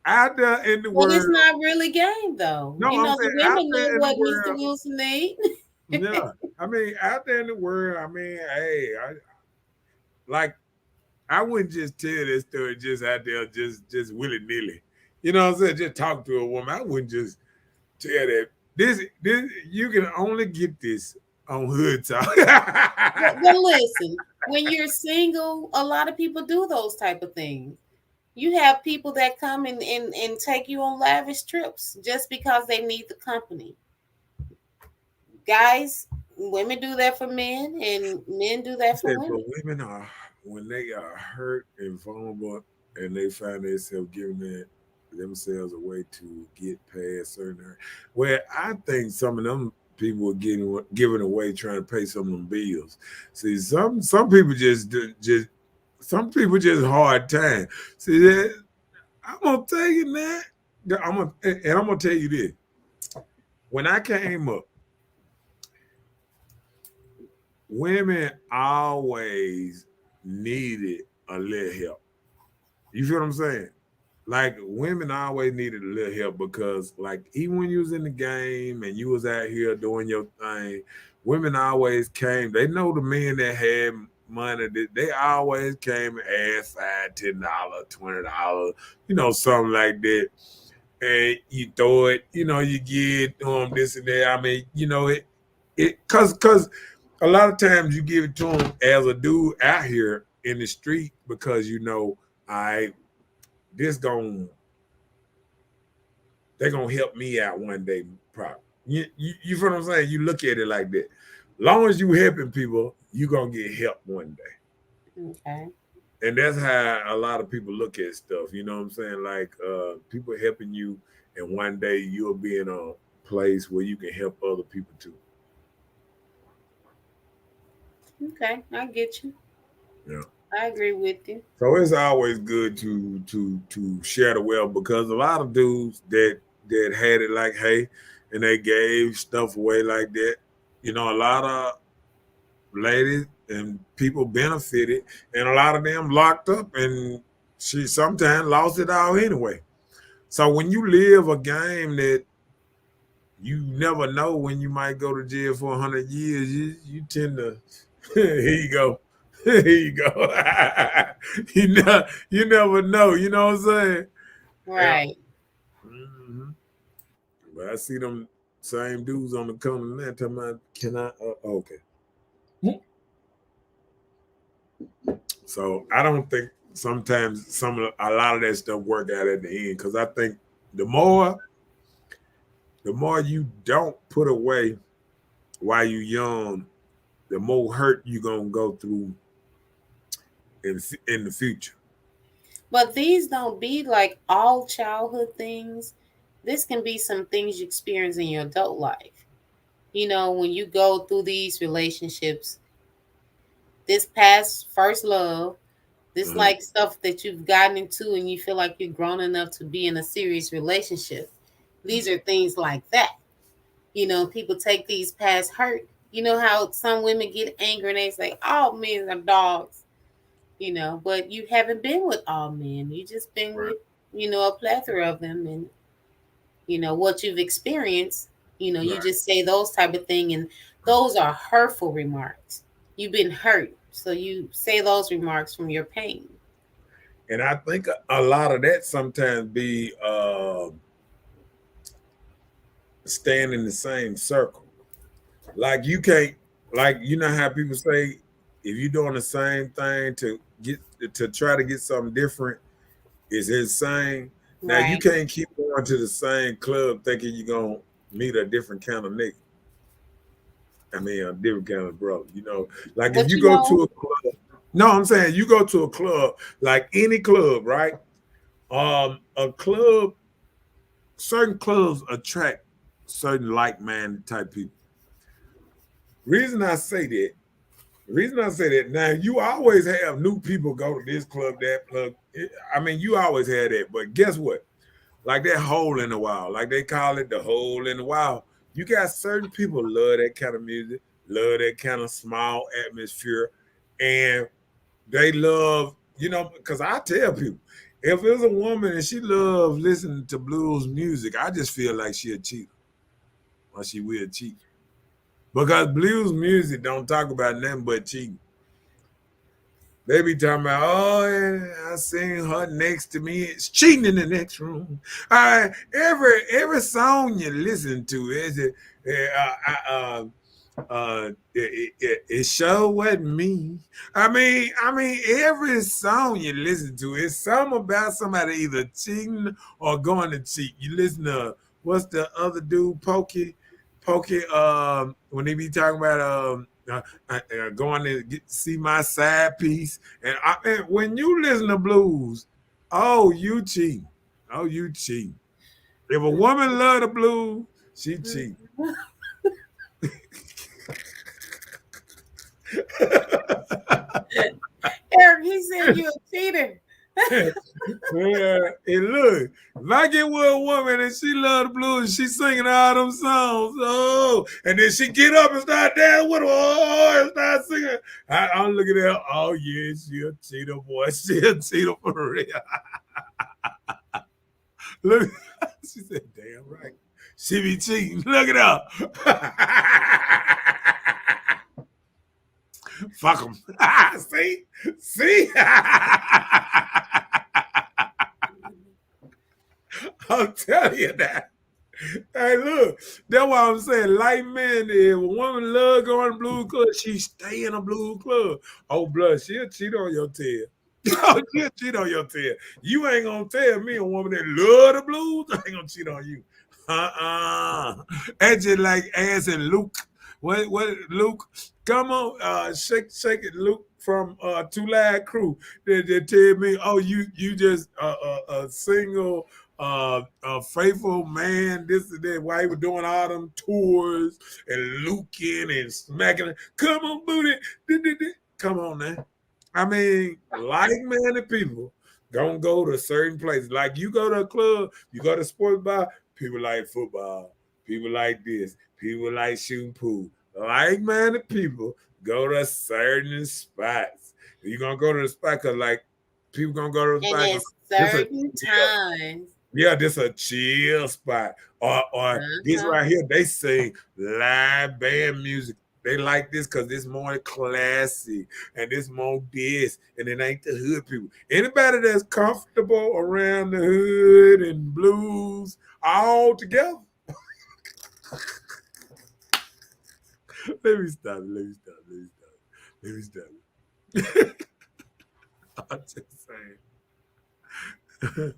A: out there in the world.
D: Well, it's not really game though.
A: No, I'm saying
D: the women know what
A: Mr.
D: Wilson need.
A: Yeah, I mean, out there in the world, I mean, hey, I wouldn't just tell this story just out there, just willy nilly. You know what I'm saying? Just talk to a woman. I wouldn't just tell that. This you can only get this on Hood Talk.
D: Well, listen, when you're single, a lot of people do those type of things. You have people that come and take you on lavish trips just because they need the company. Guys, women do that for men, and men do that for women.
A: But women when they are hurt and vulnerable and they find themselves giving that, themselves a way to get past certain area. Where I think some of them people are getting giving away trying to pay some of them bills. See, some people just some people just hard time. See that I'm gonna tell you that. I'm gonna tell you this. When I came up, women always needed a little help. You feel what I'm saying? Like women always needed a little help because like even when you was in the game and you was out here doing your thing, women always came. They know the men that had money, they always came and asked $5, $10, $20, something like that. And you throw it, you get this and that. I mean, cause a lot of times you give it to them as a dude out here in the street because I this gon' they're gonna help me out one day, probably. You feel what I'm saying? You look at it like that. Long as you helping people, you gonna get help one day.
D: Okay.
A: And that's how a lot of people look at stuff. You know what I'm saying? Like people helping you, and one day you'll be in a place where you can help other people too.
D: Okay, I get you.
A: Yeah.
D: I agree with you.
A: So it's always good to share the wealth because a lot of dudes that had it like hey, and they gave stuff away like that. A lot of ladies and people benefited, and a lot of them locked up, and she sometimes lost it all anyway. So when you live a game that you never know when you might go to jail for 100 years, you tend to here you go. Here you go. You never know. You know what I'm saying? Yeah.
D: Right.
A: Mm-hmm. But I see them same dudes on the corner now talking about, can I? Okay. So I don't think sometimes a lot of that stuff work out at the end because I think the more you don't put away while you young, the more hurt you gonna go through in the future.
D: But these don't be like all childhood things. This can be some things you experience in your adult life. When you go through these relationships, this past first love, this
A: Uh-huh.
D: like stuff that you've gotten into and you feel like you're grown enough to be in a serious relationship. These are things like that. People take these past hurt. You know how some women get angry and they say, all men are dogs, but you haven't been with all men. You just been
A: Right.
D: with, a plethora of them. And, what you've experienced, you
A: Right.
D: just say those type of thing. And those are hurtful remarks. You've been hurt. So you say those remarks from your pain.
A: And I think a lot of that sometimes be staying in the same circle. Like you can't, like how people say, if you're doing the same thing to try to get something different, is insane. Now you
D: Right.
A: can't keep going to the same club thinking you're gonna meet a different kind of nigga. I mean, a different kind of brother. Like if
D: But
A: you go to a club. No, I'm saying you go to a club, like any club, right? A club, certain clubs attract certain like-minded type people. Reason I say that, now you always have new people go to this club, that club. I mean, you always have that, but guess what? Like that hole in the wall, like they call it the hole in the wall. You got certain people love that kind of music, love that kind of small atmosphere, and they love, because I tell people, if it's a woman and she loves listening to blues music, I just feel like she a cheater, or she will cheat. Because blues music don't talk about nothing but cheating. They be talking about, oh, yeah, I seen her next to me. It's cheating in the next room. Every song you listen to is it sure wasn't me. I mean, every song you listen to is something about somebody either cheating or going to cheat. You listen to what's the other dude, Pokey, when they be talking about going to see my side piece, and when you listen to blues, oh, you cheating. Oh, you cheat. If a woman love the blues, she cheat.
D: Eric, he said you a cheater.
A: Yeah, and look, if I get with a woman and she love the blues, she singing all them songs, oh, and then she get up and start dancing with her, oh, and start singing. I'm looking at her, oh yeah, she a cheater, boy, she a cheater for real. Look, she said, damn right, she be cheating. Look at her. Fuck them. See, see. I'm telling you that. Hey, look, that's why I'm saying, light man, if a woman love going to blues club, she stay in a blues club. Oh, blood, she'll cheat on your tail. Oh, she'll cheat on your tail. You ain't gonna tell me a woman that love the blues, I ain't gonna cheat on you. That's just like asking Luke. What Luke? Come on, shake it, Luke from Two Live Crew. They tell me, oh, you just a single a faithful man, this and that, why he was doing all them tours and luking and smacking. Come on, booty. Come on now. I mean, like-minded people gonna go to certain places. Like you go to a club, you go to a sports bar, people like football, people like this, people like shooting pool. Like-minded people go to certain spots. You're gonna go to the spot because like people gonna go to the
D: And
A: spot.
D: at
A: This a
D: certain times.
A: yeah, this a chill spot. Or this
D: Uh-huh.
A: right here, they sing live band music. They like this because this more classy and this more this, and it ain't the hood people. Anybody that's comfortable around the hood and blues all together. Let me stop it. Let me stop it. Let me stop it. Let me stop it. I'm just saying.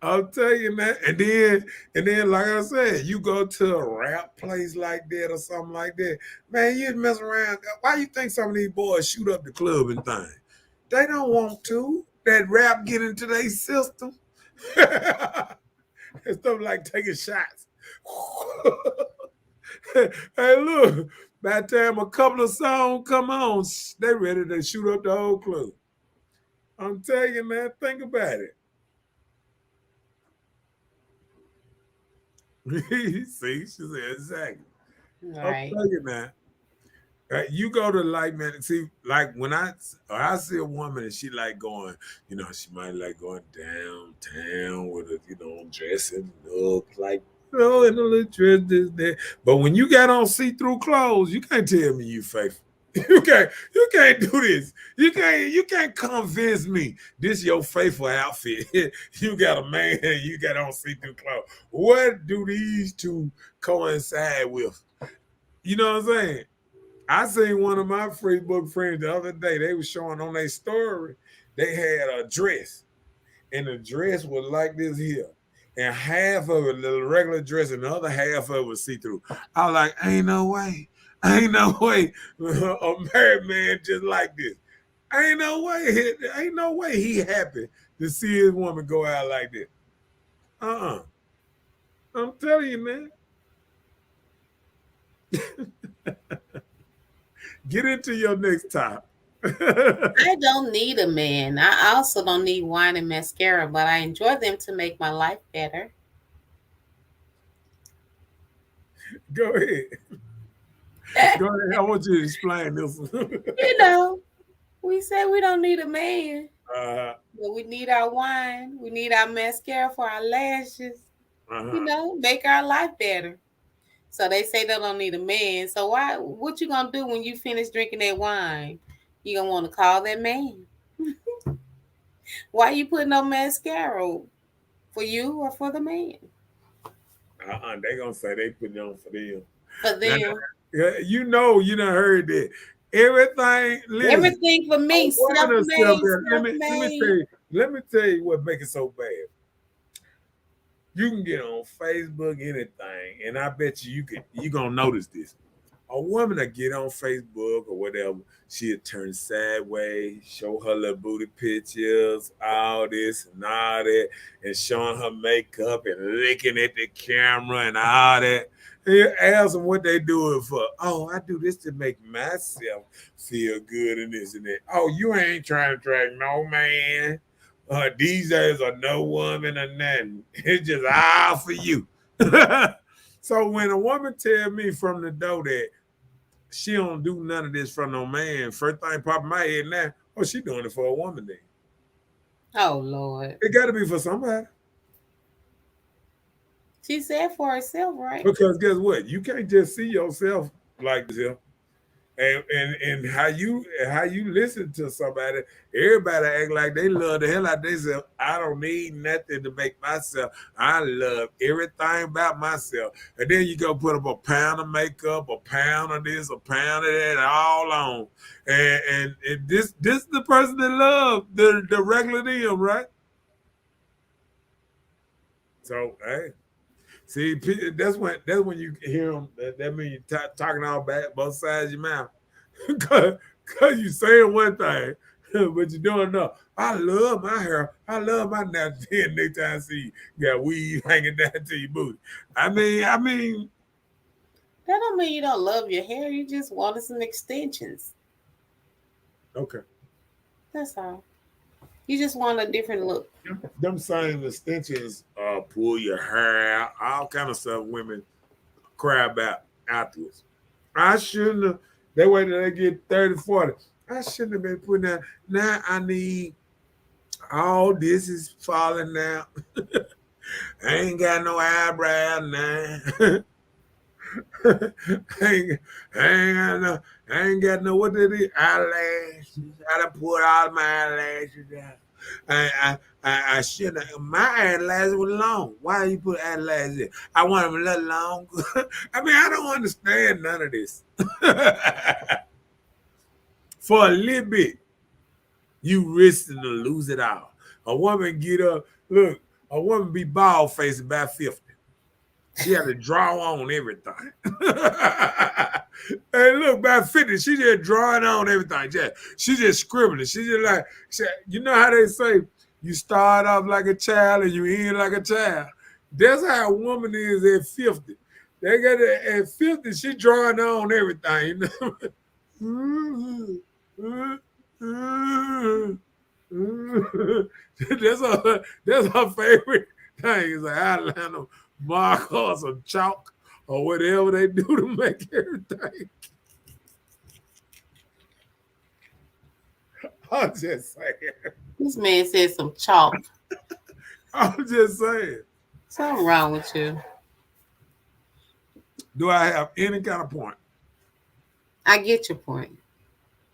A: I'll tell you, man. And then, like I said, you go to a rap place like that or something like that, man. You mess around. Why you think some of these boys shoot up the club and things? They don't want to. That rap get into their system. And stuff like taking shots. Hey, look. By the time a couple of songs come on, they ready to shoot up the whole club. I'm telling you, man. Think about it. See, she said exactly. I'll
D: Right.
A: tell you now. You go to like man, see, like when I see a woman and she like going, she might like going downtown with a dressing up like in a little dress this that. But when you got on see through clothes, you can't tell me you faithful. You can't do this. You can't convince me this your faithful outfit. You got a man, you got on see through clothes. What do these two coincide with? You know what I'm saying? I seen one of my Facebook friends the other day. They was showing on their story. They had a dress, and the dress was like this here, and half of it the regular dress, and the other half of it was see through. I was like, ain't no way, a married man just like this. Ain't no way he happy to see his woman go out like this. I'm telling you, man. Get into your next time.
D: I don't need a man. I also don't need wine and mascara, but I enjoy them to make my life better.
A: Go ahead. Go ahead. I want you to explain this.
D: You know, we say we don't need a man,
A: uh-huh.
D: but we need our wine. We need our mascara for our lashes.
A: Uh-huh.
D: Make our life better. So they say they don't need a man. So why? What you gonna do when you finish drinking that wine? You gonna want to call that man? Why you putting no mascara for you or for the man?
A: They gonna say they put it on for them.
D: For
A: Now,
D: them,
A: you done heard that. Everything, listen,
D: everything for
A: a
D: me. Self
A: woman self
D: made,
A: let
D: self
A: me let me tell
D: made.
A: you, let me tell you what make it so bad. You can get on Facebook, anything, and I bet you gonna notice this. A A woman that get on Facebook or whatever, she'll turn sideways, show her little booty pictures, all this and all that, and showing her makeup and looking at the camera and all that. And you ask them what they do it for. Oh, I do this to make myself feel good and this and that. Oh, you ain't trying to track no man. These days are no woman or nothing. It's just all for you. So when a woman tell me from the door that she don't do none of this for no man, first thing pop in my head now, oh, she doing it for a woman then.
D: Oh Lord.
A: It got to be for somebody.
D: She said for herself, right?
A: Because guess what? You can't just see yourself like this here. And how you listen to somebody, everybody act like they love the hell out of themselves. I don't need nothing to make myself. I love everything about myself. And then you go put up a pound of makeup, a pound of this, a pound of that, all on. And this is the person that love the regular them, right? So hey. See, that's when you hear them. That means you talking all bad, both sides of your mouth, cause you saying one thing, but you doing another. I love my hair. I love my natural. Then next time I see you got weave hanging down to your booty. I mean.
D: That don't mean you don't love your hair. You just wanted some extensions.
A: Okay.
D: That's all. You just want a different look.
A: Them same extensions, pull your hair out, all kind of stuff women cry about afterwards. I shouldn't have, that way that they get 30, 40. I shouldn't have been putting that. Now I need, all this is falling out. I ain't got no eyebrow now. I ain't got no what they do, eyelashes. I done pulled all my eyelashes out. I shouldn't have. My eyelashes were long. Why you put eyelashes in? I want them a little longer. I mean, I don't understand none of this. For a little bit, you risking to lose it all. A woman get up, look, a woman be bald faced about 50. She had to draw on everything. And look, by 50, she just drawing on everything. She just scribbling. She just like, you know how they say, you start off like a child and you end like a child. That's how a woman is at 50. They got at 50, she drawing on everything. That's her favorite thing is an outline of marker or some chalk or whatever they do to make everything. I'm just saying.
D: This man said some chalk.
A: I'm just saying.
D: Something wrong with you.
A: Do I have any kind of point?
D: I get your point.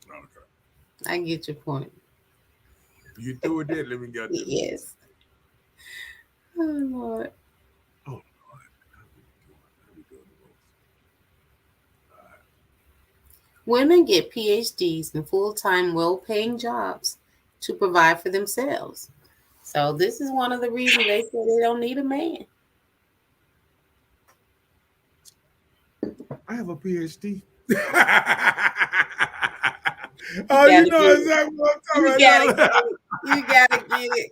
A: Okay.
D: I get your point.
A: You threw it there, let me get this.
D: Yes. Oh, Lord.
A: Oh, Lord.
D: Women get PhDs and full-time, well-paying jobs to provide for themselves. So this is one of the reasons they say they don't need a man.
A: I have a PhD. Oh, you know exactly what I'm talking about.
D: You gotta get it.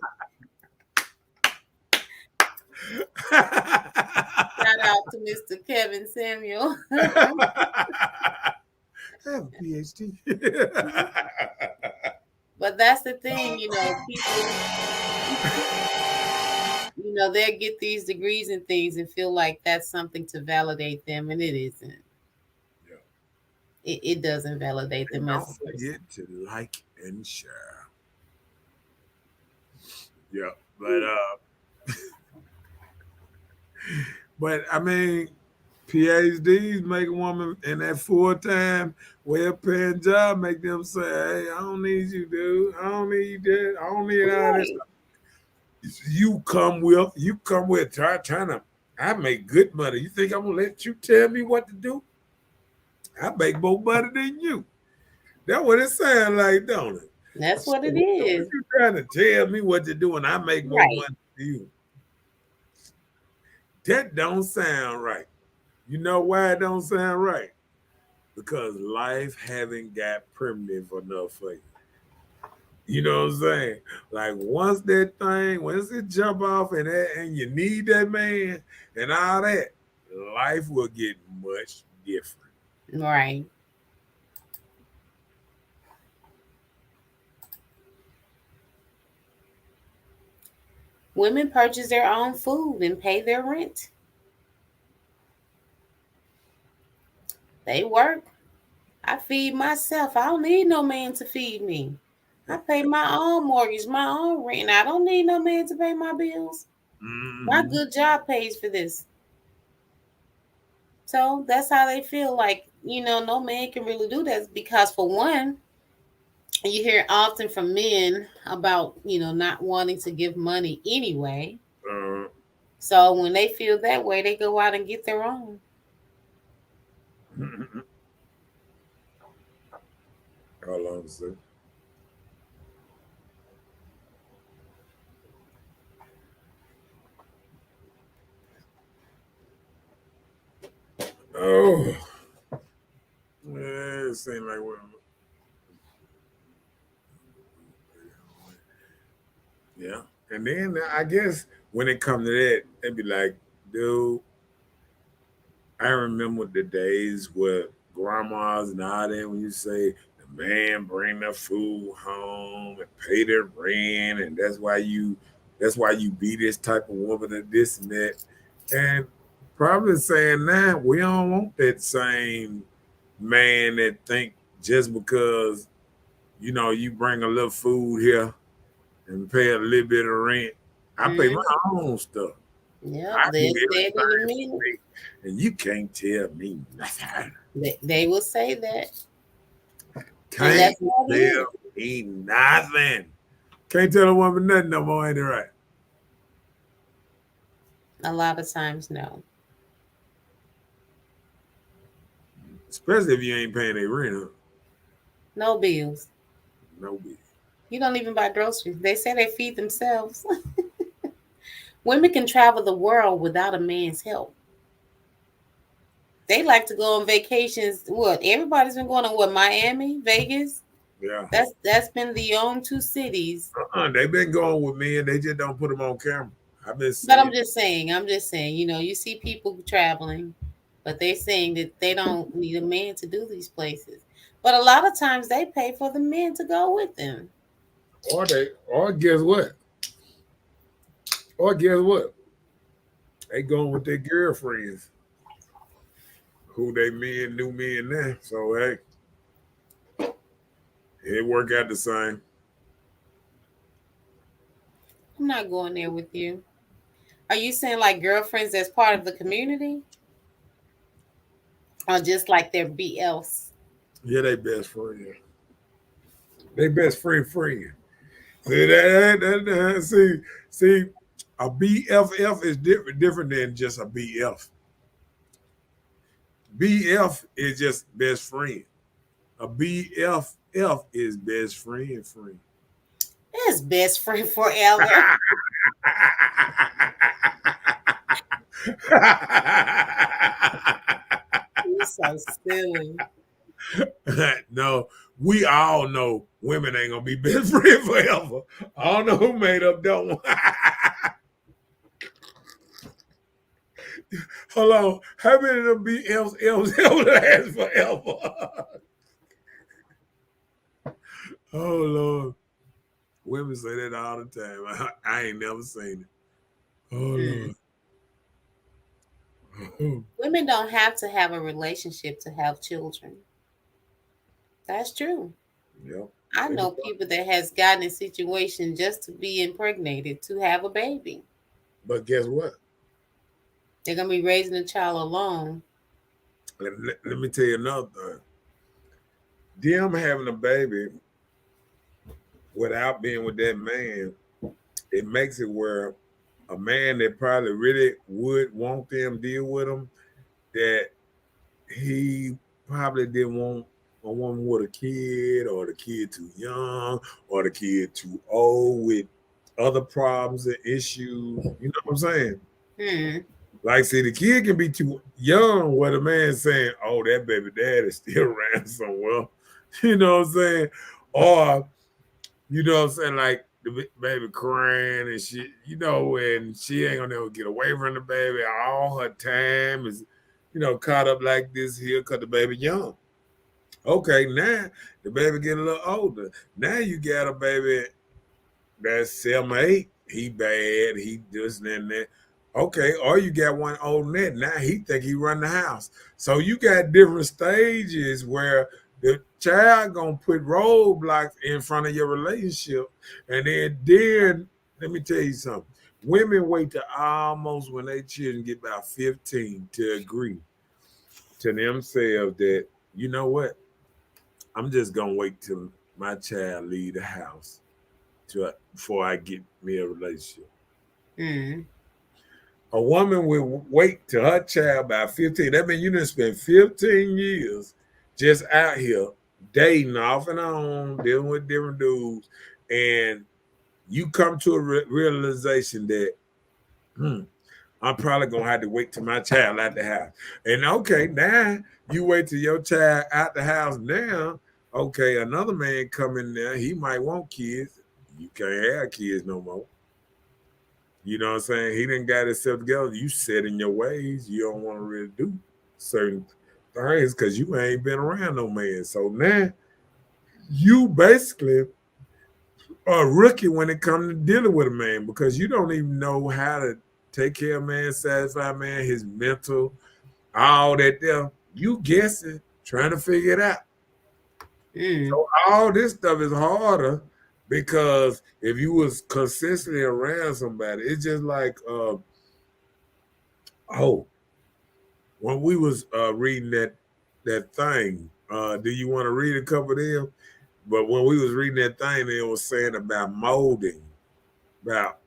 D: Shout out to Mr. Kevin Samuel.
A: I have a PhD.
D: But that's the thing, people, they'll get these degrees and things and feel like that's something to validate them, and it isn't. Yeah. It doesn't validate them.
A: Don't forget to like and share. Yeah, but I mean, PhDs make a woman in that full-time, well-paying job make them say, "Hey, I don't need you, dude. I don't need that. I don't need all this." You come with trying to. I make good money. You think I'm gonna let you tell me what to do? I make more money than you. That's what it sounds like, don't it?
D: That's what it is.
A: You trying to tell me what to do and I make more money than you. That don't sound right. You know why it don't sound right? because life haven't got primitive enough for you. You know what I'm saying? Like once it jump off and you need that man and all that, life will get much different.
D: Right. Women purchase their own food and pay their rent. They work. I feed myself. I don't need no man to feed me. I pay my own mortgage, my own rent. I don't need no man to pay my bills. My
A: Mm-hmm.
D: good job pays for this. So that's how they feel like, no man can really do that because, for one, you hear often from men about, not wanting to give money anyway.
A: Uh,
D: So when they feel that way, they go out and get their own.
A: Hold on a second. Oh, yeah, it seems like yeah. And then I guess when it comes to that, they'd be like, dude, I remember the days where grandmas and all that when you say the man bring the food home and pay the rent, and that's why you be this type of woman and this and that. And probably saying that we don't want that same man that think just because you bring a little food here and pay a little bit of rent. I pay my
D: Mm,
A: own stuff.
D: yep,
A: I do
D: they'll say it in a
A: everything
D: minute.
A: for me, and you can't tell me nothing.
D: They will say that, and
A: Can't
D: that's how it
A: tell
D: is.
A: me nothing. Can't tell a woman nothing no more, ain't it right?
D: A lot of times, no.
A: Especially if you ain't paying their rent. Huh?
D: No bills.
A: No big.
D: You don't even buy groceries. They say they feed themselves. Women can travel the world without a man's help. They like to go on vacations. What? Everybody's been going to what? Miami, Vegas.
A: Yeah.
D: That's been the only two cities.
A: They've been going with me, and they just don't put them on camera. I've been
D: But
A: seeing.
D: I'm just saying, you see people traveling, but they're saying that they don't need a man to do these places. But a lot of times they pay for the men to go with them.
A: Or guess what? Or guess what? They going with their girlfriends, who they men, new men now. So hey, it work out the same.
D: I'm not going there with you. Are you saying like girlfriends as part of the community, or just like their BLs?
A: Yeah, they best friend. They best friend. See that, see, a BFF is different than just a BF. BF is just best friend. A BFF is best friend.
D: It's best friend forever. You so silly.
A: No, we all know women ain't gonna be best friend forever. I don't know who made up that one. Hold on, how many of them BFs ever last forever? Oh Lord, women say that all the time. I ain't never seen it.
D: Mm.
A: Oh Lord.
D: Women don't have to have a relationship to have children. That's true.
A: Yep.
D: I know people that has gotten in situation just to be impregnated to have a baby.
A: But guess what?
D: They're gonna be raising a child alone.
A: Let me tell you another thing. Them having a baby without being with that man, it makes it where a man that probably really would want them deal with them, that he probably didn't want a woman with a kid, or the kid too young, or the kid too old with other problems and issues. You know what I'm saying?
D: Hmm.
A: Like, see, the kid can be too young where the man saying, oh, that baby dad is still around somewhere. You know what I'm saying? Or, you know what I'm saying? Like, the baby crying and she, and she ain't gonna never get away from the baby. All her time is, caught up like this here because the baby young. Okay, now the baby get a little older. Now you got a baby that's 7, 8. He bad. He this and that. Okay, or you got one old net. Now he think he run the house. So you got different stages where the child gonna put roadblocks in front of your relationship, and then let me tell you something. Women wait to almost when they children get about 15 to agree to themselves that you know what, I'm just gonna wait till my child leave the house before I get me a relationship.
D: Mm.
A: A woman will wait till her child by 15. That means you done spend 15 years just out here dating off and on, dealing with different dudes, and you come to a realization that, I'm probably gonna have to wait till my child out the house. And okay, now you wait till your child out the house now. Okay, another man come in there, he might want kids. You can't have kids no more. You know what I'm saying? He didn't got himself together. You set in your ways. You don't want to really do certain things because you ain't been around no man. So now you basically are a rookie when it comes to dealing with a man because you don't even know how to take care of man, satisfy man, his mental, all that there. You guessing, trying to figure it out.
D: Mm.
A: So all this stuff is harder because if you was consistently around somebody, it's just like oh, when we was reading that thing, do you want to read a couple of them? But when we was reading that thing, it was saying about molding, about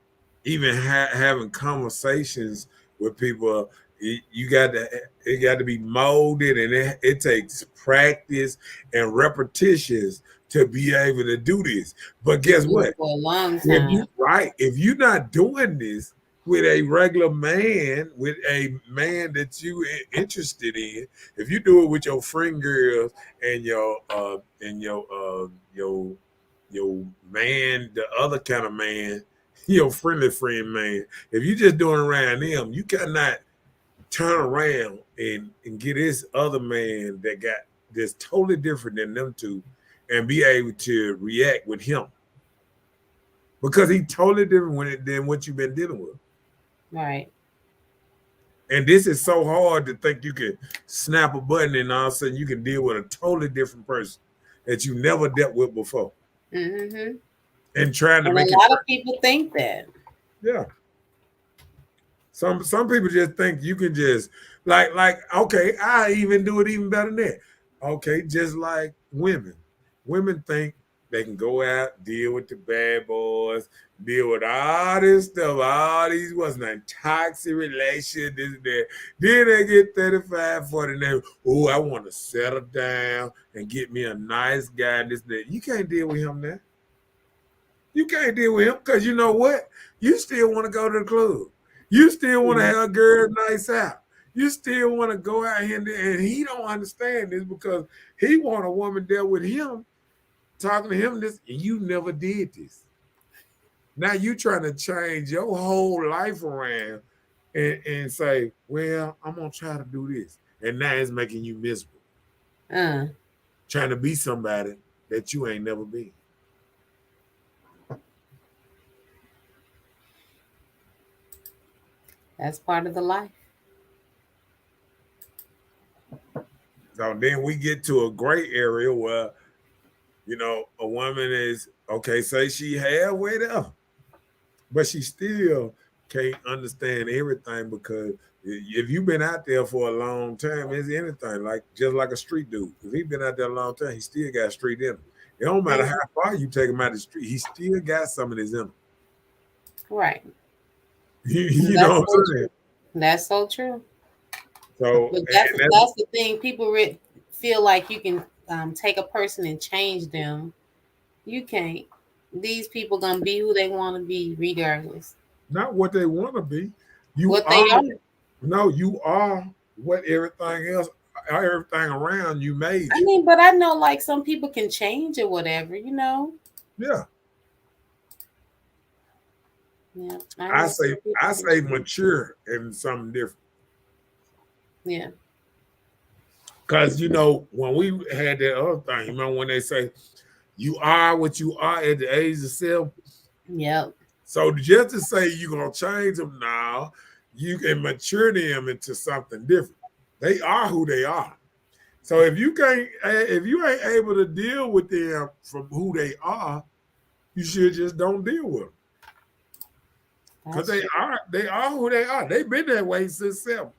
A: even having conversations with people. You got to it got to be molded, and it takes practice and repetitions to be able to do this. But
D: To
A: guess
D: do it
A: what?
D: for a long
A: If
D: time.
A: you right, if you're not doing this with a regular man, with a man that you interested in, if you do it with your friend girls and your man, the other kind of man, your friendly friend man, if you just doing around them, you cannot turn around and get this other man that got this totally different than them two and be able to react with him because he totally different than what you've been dealing with.
D: Right.
A: And this is so hard to think you can snap a button and all of a sudden you can deal with a totally different person that you never dealt with before
D: Mm-hmm.
A: and trying to
D: And a
A: make it
D: lot of
A: work.
D: people think that.
A: Yeah. Some people just think you can just like okay, I even do it even better than that. Okay, just like women. Women think they can go out, deal with the bad boys, deal with all this stuff, all these what's not toxic relation, this and that. Then they get 35, 40, and they, oh, I want to settle down and get me a nice guy, this and that. You can't deal with him now. You can't deal with him because you know what? You still want to go to the club. You still want to
D: Mm.
A: have a girl nice out. You still want to go out here and he don't understand this because he want a woman there with him, talking to him this, and you never did this. Now you trying to change your whole life around and say, well, I'm gonna try to do this. And now it's making you miserable.
D: Uh,
A: Trying to be somebody that you ain't never been.
D: that's part of the life.
A: So then we get to a gray area where a woman is okay, say she halfway there, but she still can't understand everything because if you've been out there for a long time, it's anything like just like a street dude. If he's been out there a long time, he still got street in him. It don't matter how
D: Mm.
A: far you take him out the street, he still got some of this in him.
D: Right.
A: You know
D: That's
A: what
D: so
A: I'm saying?
D: true. That's so true.
A: So
D: But
A: and that's
D: that's the thing. People feel like you can take a person and change them. You can't. These people gonna be who they want to be, regardless
A: not what they want to be. You
D: what they
A: are
D: are.
A: No, you are what everything around you made
D: I
A: you.
D: mean, but I know like some people can change or whatever, you know.
A: Yeah.
D: Yeah, I
A: I
D: know
A: say
D: some people
A: I
D: can
A: say
D: change.
A: mature and something different.
D: Yeah.
A: Cause when we had that other thing, remember when they say you are what you are at the age of 7?
D: Yep.
A: So just to say you're gonna change them now, you can mature them into something different. They are who they are. So if you ain't able to deal with them from who they are, you should just don't deal with them. Because
D: That's true.
A: they are who they are. They've been that way since 7.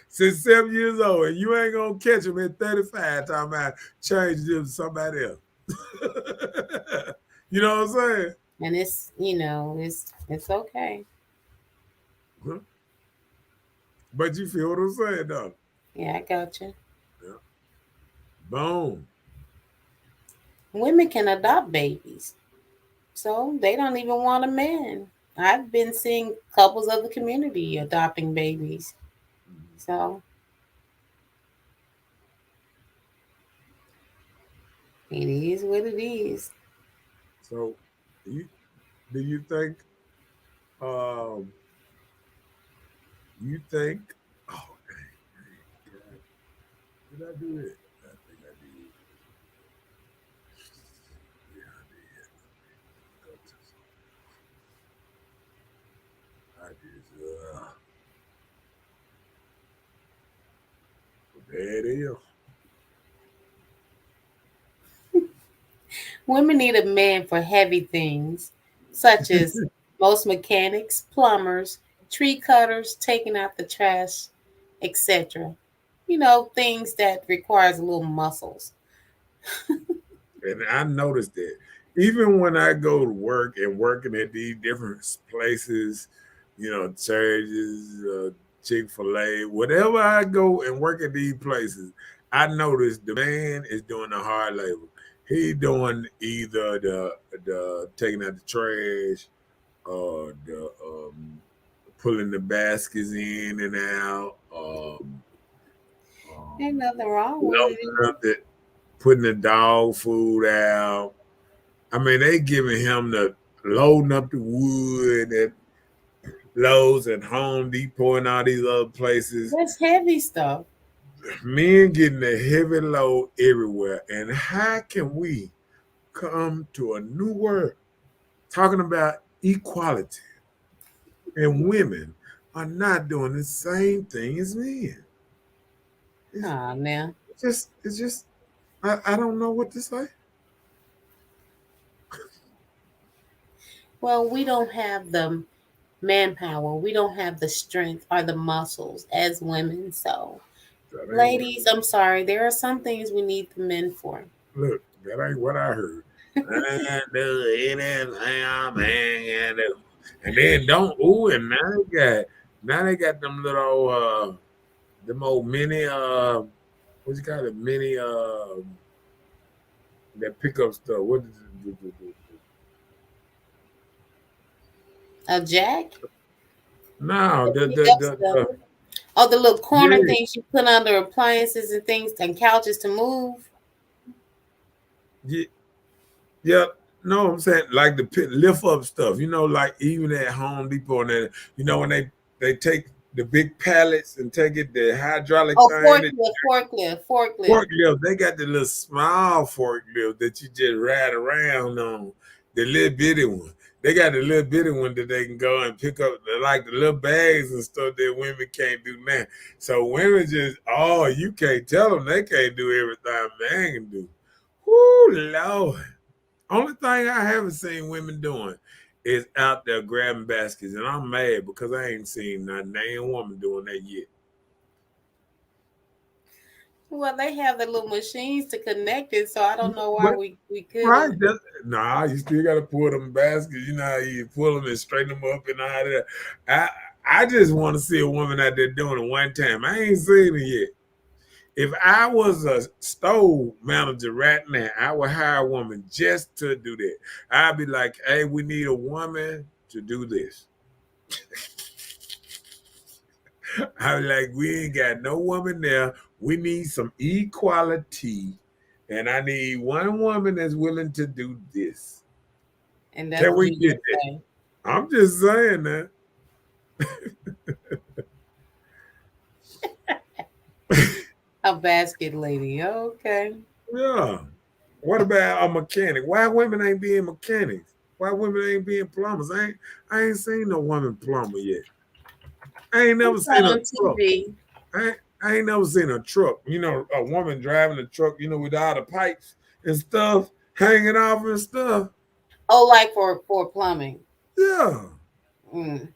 A: Since 7 years old, and you ain't gonna catch them at 35 talking about change them to somebody else. You know what I'm saying?
D: And it's okay.
A: But you feel what I'm saying, though.
D: Yeah, I got you.
A: Yeah. Boom.
D: Women can adopt babies, so they don't even want a man. I've been seeing couples of the community adopting babies. So it is what it is.
A: So, you do um you think oh dang, God, did I do it? I think I did. Yeah, I did. Go to I just there it is.
D: Women need a man for heavy things, such as most mechanics, plumbers, tree cutters, taking out the trash, etc. Things that requires a little muscles.
A: And I noticed that even when I go to work and working at these different places, churches, Chick-fil-A, whatever I go and work at these places, I notice the man is doing the hard labor. He doing either the taking out the trash or the pulling the baskets in and out,
D: Ain't
A: um,
D: nothing wrong with it.
A: loading up the putting the dog food out. I mean, they giving him the loading up the wood at Lowe's and Home Depot and all these other places.
D: That's heavy stuff.
A: Men getting a heavy load everywhere. And how can we come to a new word talking about equality and women are not doing the same thing as men? It's
D: Ah, now.
A: it's just I don't know what to say.
D: Well, we don't have the manpower. We don't have the strength or the muscles as women. So,
A: That ain't what
D: ladies, I'm sorry. There are some things we need the men for.
A: look, that ain't what I heard. And do anything man. And then don't and now they got them little them old mini what you call it mini that pick up stuff. What is it?
D: A jack?
A: No,
D: To
A: the
D: pick
A: the
D: up
A: the,
D: stuff.
A: the
D: Oh, the little corner
A: yeah
D: things you put under appliances and things and couches to move.
A: yeah yeah. No, I'm saying like the lift up stuff. Like even at Home Depot and then, when they take the big pallets and take it the hydraulic
D: Oh,
A: thing.
D: forklift.
A: Forklift, they got the little small forklift that you just ride around on, the little bitty one. They got the little bitty one that they can go and pick up, like the little bags and stuff that women can't do now. So women you can't tell them they can't do everything man can do. Whoo, Lord. Only thing I haven't seen women doing is out there grabbing baskets, and I'm mad because I ain't seen not damn woman doing that yet.
D: Well, they have the little machines to connect it, so I don't know why
A: But
D: we
A: right.
D: couldn't.
A: Nah, you still gotta pull them baskets. You know how you pull them and straighten them up and all that. I just want to see a woman out there doing it one time. I ain't seen it yet. If I was a stove manager right now, I would hire a woman just to do that. I'd be like, hey, we need a woman to do this. I'm like, we ain't got no woman there. We need some equality. And I need one woman that's willing to do this.
D: And that's
A: Can
D: what
A: we
D: you
A: get
D: just
A: that?
D: say.
A: I'm just saying that.
D: A basket lady. Okay.
A: Yeah. What about a mechanic? Why women ain't being mechanics? Why women ain't being plumbers? I ain't seen no woman plumber yet. I ain't never
D: It's not
A: seen a
D: on
A: truck.
D: TV.
A: I ain't never seen a truck. A woman driving a truck, with all the pipes and stuff hanging off and stuff.
D: Oh, like for plumbing.
A: Yeah.
D: Mm.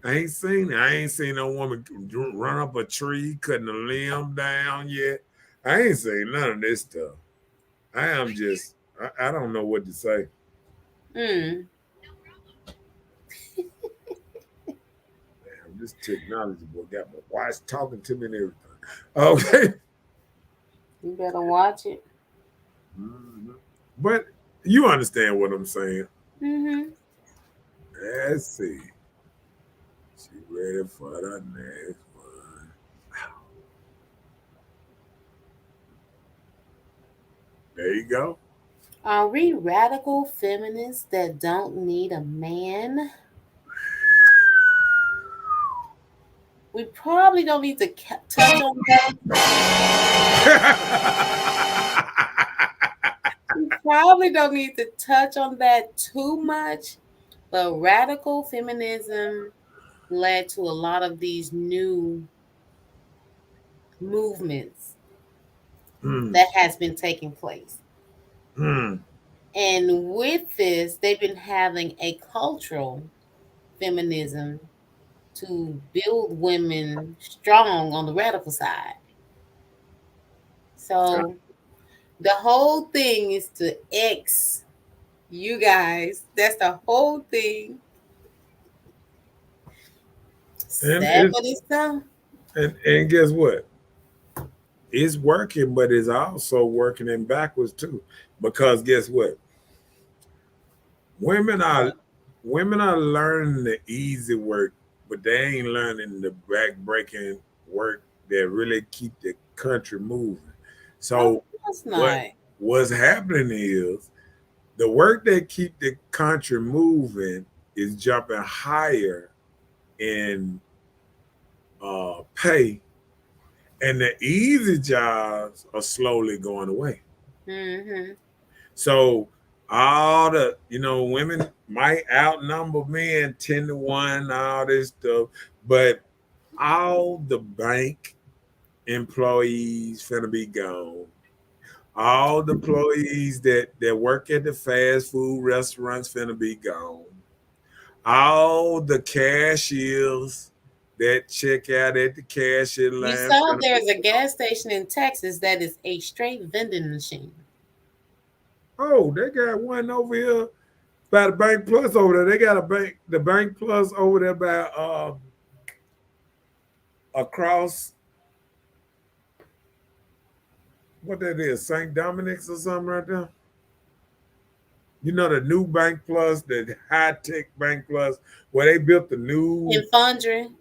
A: I ain't seen it. I ain't seen no woman run up a tree, cutting a limb down yet. I ain't seen none of this stuff. I don't know what to say.
D: Mm.
A: Damn, this technology boy got my watch talking to me and everything. Okay.
D: You better watch it.
A: Mhm. But you understand what I'm saying.
D: Mm-hmm.
A: Let's see. She ready for the next one. There you go.
D: Are we radical feminists that don't need a man? We probably don't need to touch on that. We probably don't need to touch on that too much. But radical feminism led to a lot of these new movements
A: Hmm.
D: that has been taking place.
A: Hmm.
D: And with this, they've been having a cultural feminism to build women strong on the radical side. So the whole thing is to X you guys. That's the whole thing.
A: And
D: Sad but it's so.
A: and guess what? It's working, but it's also working in backwards too. Because guess what? Women are
D: What?
A: women are learning the easy work, but they ain't learning the back breaking work that really keep the country moving.
D: Of
A: So
D: course
A: what
D: not.
A: what's happening is the work that keep the country moving is jumping higher in pay, and the easy jobs are slowly going away.
D: Mm-hmm.
A: So all the women might outnumber men 10-1, all this stuff, but all the bank employees finna be gone. All the employees that work at the fast food restaurants finna be gone. All the cashiers that check out at the cashier
D: You
A: line
D: saw
A: finna be
D: there's a
A: gone.
D: gas station in Texas that is a straight vending machine.
A: Oh, they got one over here by the Bank Plus over there. They got the Bank Plus over there by across what that is, St. Dominic's or something right there. The new Bank Plus, the high tech Bank Plus, where they built the
D: In
A: new
D: Fondren,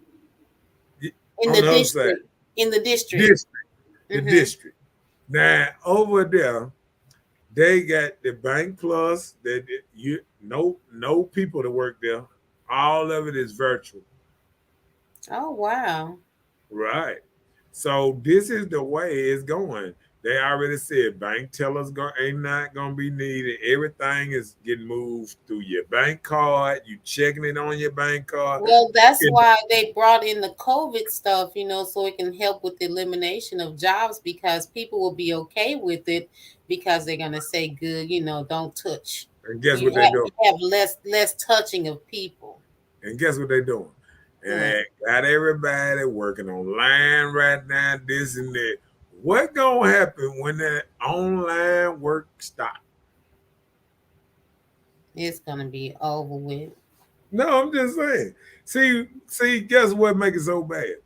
D: in
A: on
D: the
A: the other side
D: district. In the district.
A: district, the
D: Mm-hmm.
A: district. Now over there, they got the Bank Plus that you no people to work there. All of it is virtual.
D: Oh wow.
A: Right. So this is the way it's going. They already said bank tellers ain't not gonna be needed. Everything is getting moved through your bank card. You checking it on your bank card.
D: Well, that's
A: It-
D: why they brought in the COVID stuff, so it can help with the elimination of jobs because people will be okay with it because they're gonna say good, don't touch.
A: and guess
D: You
A: what they doing?
D: have less touching of people.
A: And guess what they doing? And
D: What?
A: they got everybody working online right now. This and that. What gonna happen when that online work stop?
D: It's gonna be over with.
A: No, I'm just saying. See, guess what make it so bad?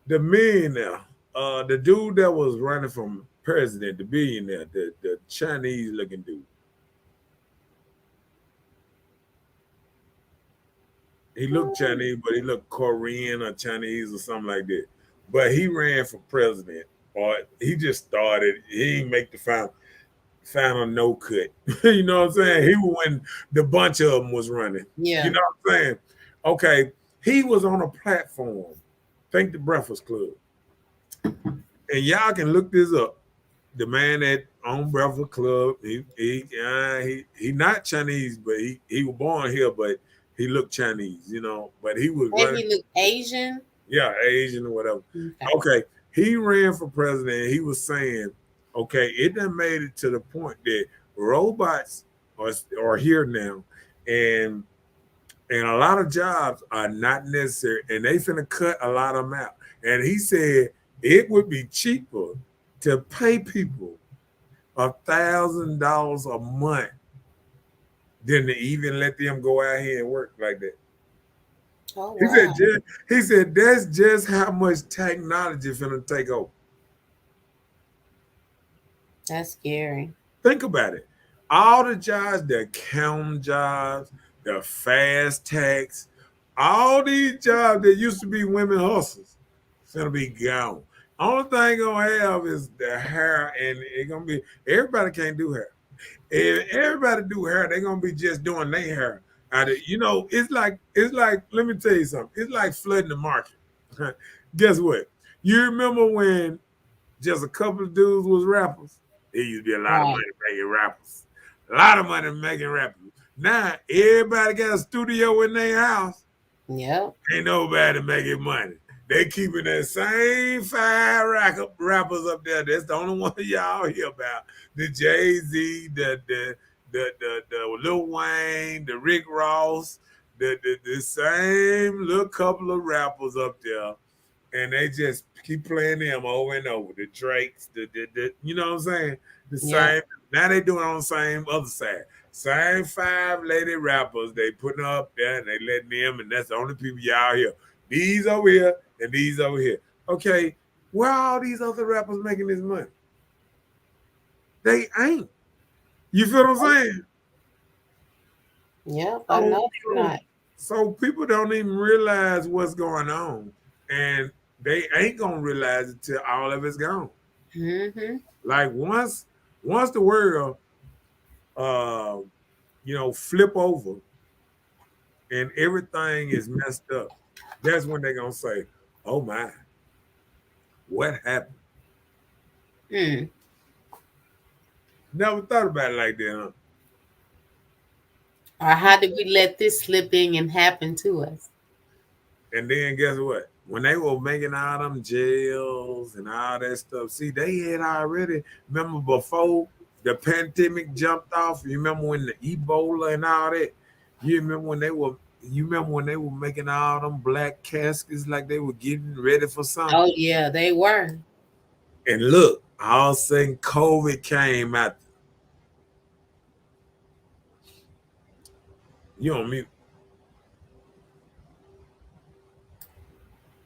A: The millionaire, the dude that was running from president, the billionaire, the Chinese looking dude. He looked Chinese, but he looked Korean or Chinese or something like that. But he ran for president, or he just started. He didn't make the final no cut. You know what I'm saying? He was when the bunch of them was running. You
D: Yeah.
A: know what I'm saying? Okay, he was on a platform. Think the Breakfast Club, and y'all can look this up. The man that owned Breakfast Club, he not Chinese, but he was born here, but he looked Chinese, you know. But he was
D: And
A: running,
D: he looked Asian.
A: yeah, Asian or whatever.
D: Okay.
A: Okay, he ran for president. And he was saying, okay, it done made it to the point that robots are here now, and and a lot of jobs are not necessary, and they finna cut a lot of them out. And he said it would be cheaper to pay people $1,000 a month than to even let them go out here and work like that.
D: Oh
A: He said,
D: wow.
A: he said that's just how much technology finna take over.
D: That's scary.
A: Think about it. All the jobs, the accounting jobs, the fast tax, all these jobs that used to be women hustles, finna be gone. Only thing gonna have is the hair, and it gonna be everybody can't do hair. If everybody do hair, they're gonna be just doing their hair. You know, it's like. Let me tell you something. It's like flooding the market. Guess what? You remember when just a couple of dudes was rappers? There used to be a lot of money
D: Right.
A: making rappers. A lot of money making rappers. Now everybody got a studio in their house.
D: Yep.
A: Ain't nobody making money. They keeping that same five rappers up there. That's the only one y'all hear about. The Jay-Z, the Lil Wayne, the Rick Ross, the same little couple of rappers up there. And they just keep playing them over and over. The Drakes, you know what I'm saying? The
D: Yep.
A: same. Now they doing it on the same other side. Same five lady rappers they putting up there and they letting them, and that's the only people y'all hear. These over here and these over here. Okay, where are all these other rappers making this money? They ain't. You feel what I'm saying?
D: Yep. I
A: So,
D: know they're
A: so,
D: not.
A: so people don't even realize what's going on, and they ain't gonna realize it till all of it's gone.
D: Mm-hmm.
A: Like once the world, uh, flip over and everything is messed up, that's when they're gonna say, "Oh my, what happened?"
D: Mm.
A: Never thought about it like that, huh?
D: Or how did we let this slip in and happen to us?
A: And then guess what? When they were making all them jails and all that stuff, see, they had already, remember before the pandemic jumped off, you remember when the Ebola and all that? You remember when they were making all them black caskets like they were getting ready for
D: Oh
A: something?
D: yeah, they were.
A: And look, all of a sudden COVID came out. You know me.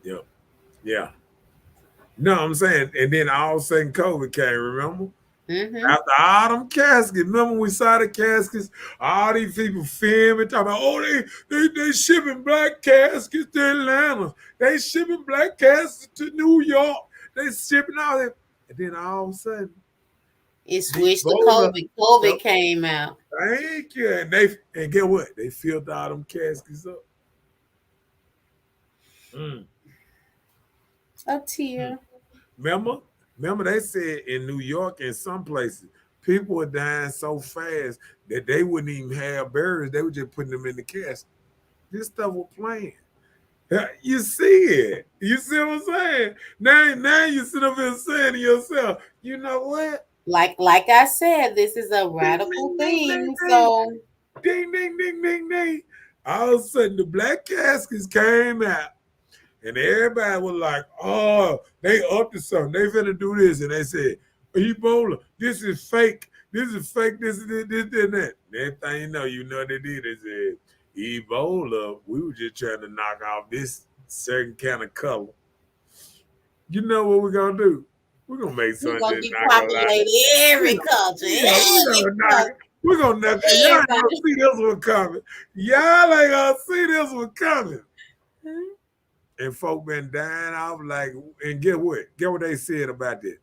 A: Yeah. Yeah. No, I'm saying, and then all of a sudden COVID came, remember?
D: Mm-hmm.
A: After all them caskets, remember when we saw the caskets? All these people filming, talking about, oh, they shipping black caskets to Atlanta. They shipping black caskets to New York. They shipping all that. And then all of a sudden,
D: It switched to
A: Ebola,
D: COVID.
A: yep,
D: COVID came out.
A: thank you. And get what? They filled all them caskets up. Mm.
D: A
A: Mm.
D: tear.
A: Remember? Remember they said in New York and some places, people were dying so fast that they wouldn't even have burials. They were just putting them in the casket. This stuff was playing. You see it. You see what I'm saying? Now you sit up here saying to yourself, you know what?
D: Like I said, this is a
A: Ding,
D: radical
A: ding, ding, ding,
D: thing.
A: ding.
D: So
A: Ding, ding, ding, ding, ding. All of a sudden, the black caskets came out. And everybody was like, oh, they up to something. They finna do this. And they said, Ebola, this is fake. This is fake. This, and that. Next thing you know what they did. They said, Ebola, we were just trying to knock off this certain kind of color. You know what we're going to do? We're going to make
D: we're
A: something
D: gonna
A: just knock a lot.
D: depopulate every culture.
A: We're
D: Every
A: gonna knock
D: culture.
A: We're gonna knock it. Y'all ain't gonna
D: Everybody.
A: see this one coming. Y'all ain't gonna see this one coming. And folk been dying off like, and get what? Get what they said about this.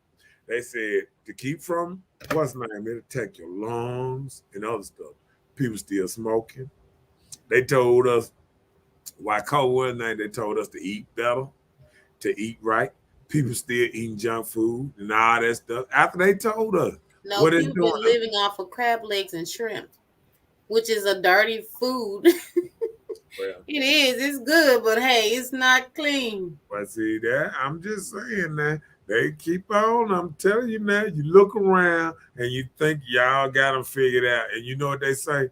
A: They said to keep from what's the name, it'll take your lungs and other stuff. People still smoking. They told us why cold was night, they told us to eat better, to eat right. People still eating junk food and all that stuff. After they told us
D: No,
A: what it's
D: people
A: doing.
D: been living off of crab legs and shrimp, which is a dirty food.
A: Well,
D: It is. It's good, but hey, it's not clean.
A: but see that I'm just saying that they keep on. I'm telling you now. You look around and you think y'all got them figured out, and you know what they say?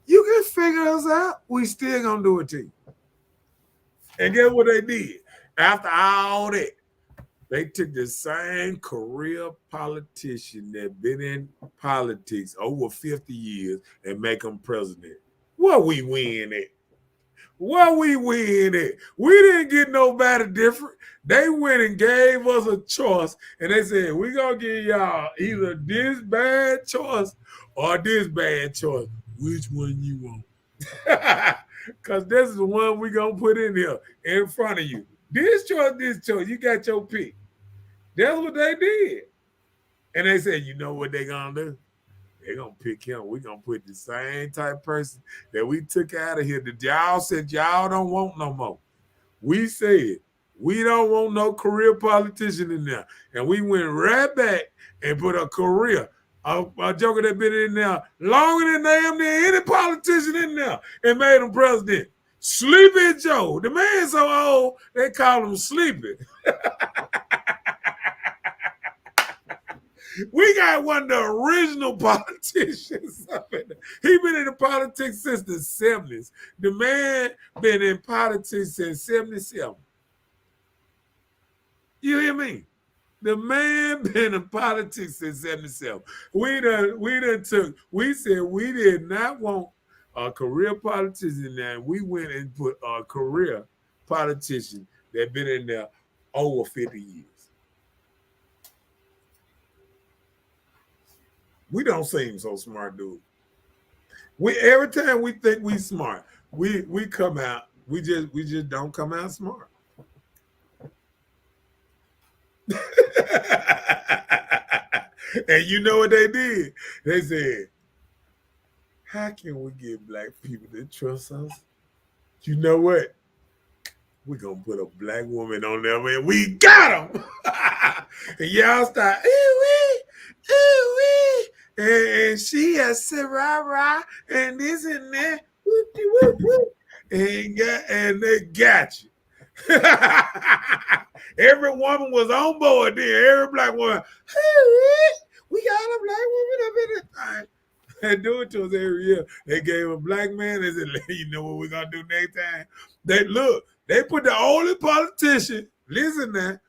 A: You can figure us out. We still gonna do it to you. And guess what they did? After all that, they took the same career politician that been in politics over 50 years and make them president. What we win at? What we win at? We didn't get nobody different. They went and gave us a choice, and they said, we're going to give y'all either this bad choice or this bad choice. Which one you want? Because this is the one we're going to put in here in front of you. This choice. You got your pick. That's what they did. And they said, you know what they're going to do? They're going to pick him. We're going to put the same type person that we took out of here that y'all said y'all don't want no more. We said, we don't want no career politician in there. And we went right back and put a career, a joker that been in there longer than damn near any politician in there and made him president. Sleepy Joe. The man so old, they call him Sleepy. We got one of the original politicians. He been in the politics since the 70s. The man been in politics since 77. You hear me? The man been in politics since 77. We said we did not want a career politician in there. We went and put a career politician that been in there over 50 years. We don't seem so smart, dude. We every time we think we smart, we come out. We just don't come out smart. And you know what they did? They said, "How can we get black people to trust us?" You know what? We're gonna put a black woman on there, man. We got them. And y'all start, ooh wee, and she has said rah and this and that, and they got you. Every woman was on board there. Every black woman, we got a black woman up in this time. They do it to us every year. They gave a black man. They said, you know what we're going to do next time? They put the only politician, listen now,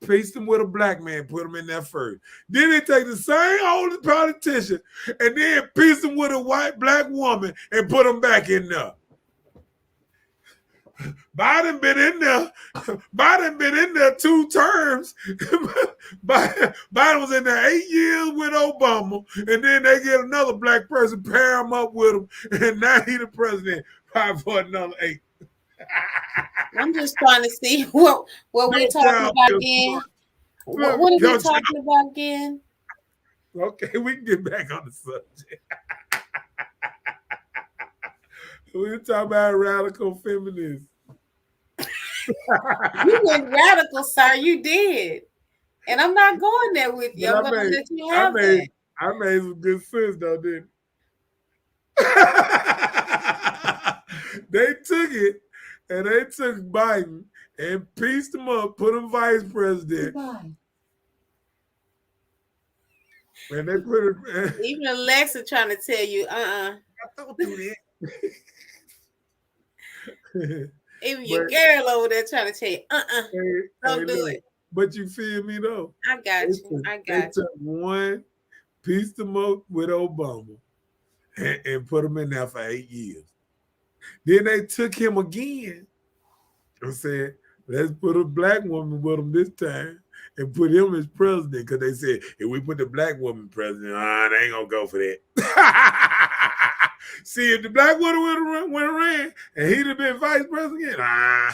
A: piece them with a black man, put them in there first. Then they take the same old politician and then piece them with a white black woman and put them back in there. Biden been in there. Biden been in there 2 terms. Biden was in there 8 years with Obama, and then they get another black person, pair him up with him, and now he the president probably for another 8.
D: I'm just trying to see what we're talking about again. What are we talking about again?
A: Okay, we can get back on the subject. We're talking about radical feminists.
D: You went radical, sir. You did. And I'm not going there with you. I'm going to let you have that.
A: I made some good sense, though, didn't They took it, and they took Biden and pieced him up, put him vice president.
D: Goodbye.
A: And they put it.
D: Even Alexa trying to tell you,
A: Don't do that.
D: Even your girl over there trying to tell you, don't do it.
A: But you feel me though?
D: I got you.
A: They took one, pieced him up with Obama, and put him in there for 8 years. Then they took him again and said, let's put a black woman with him this time and put him as president because they said if we put the black woman president, they ain't gonna go for that. See, if the black woman would have ran and he'd have been vice president, they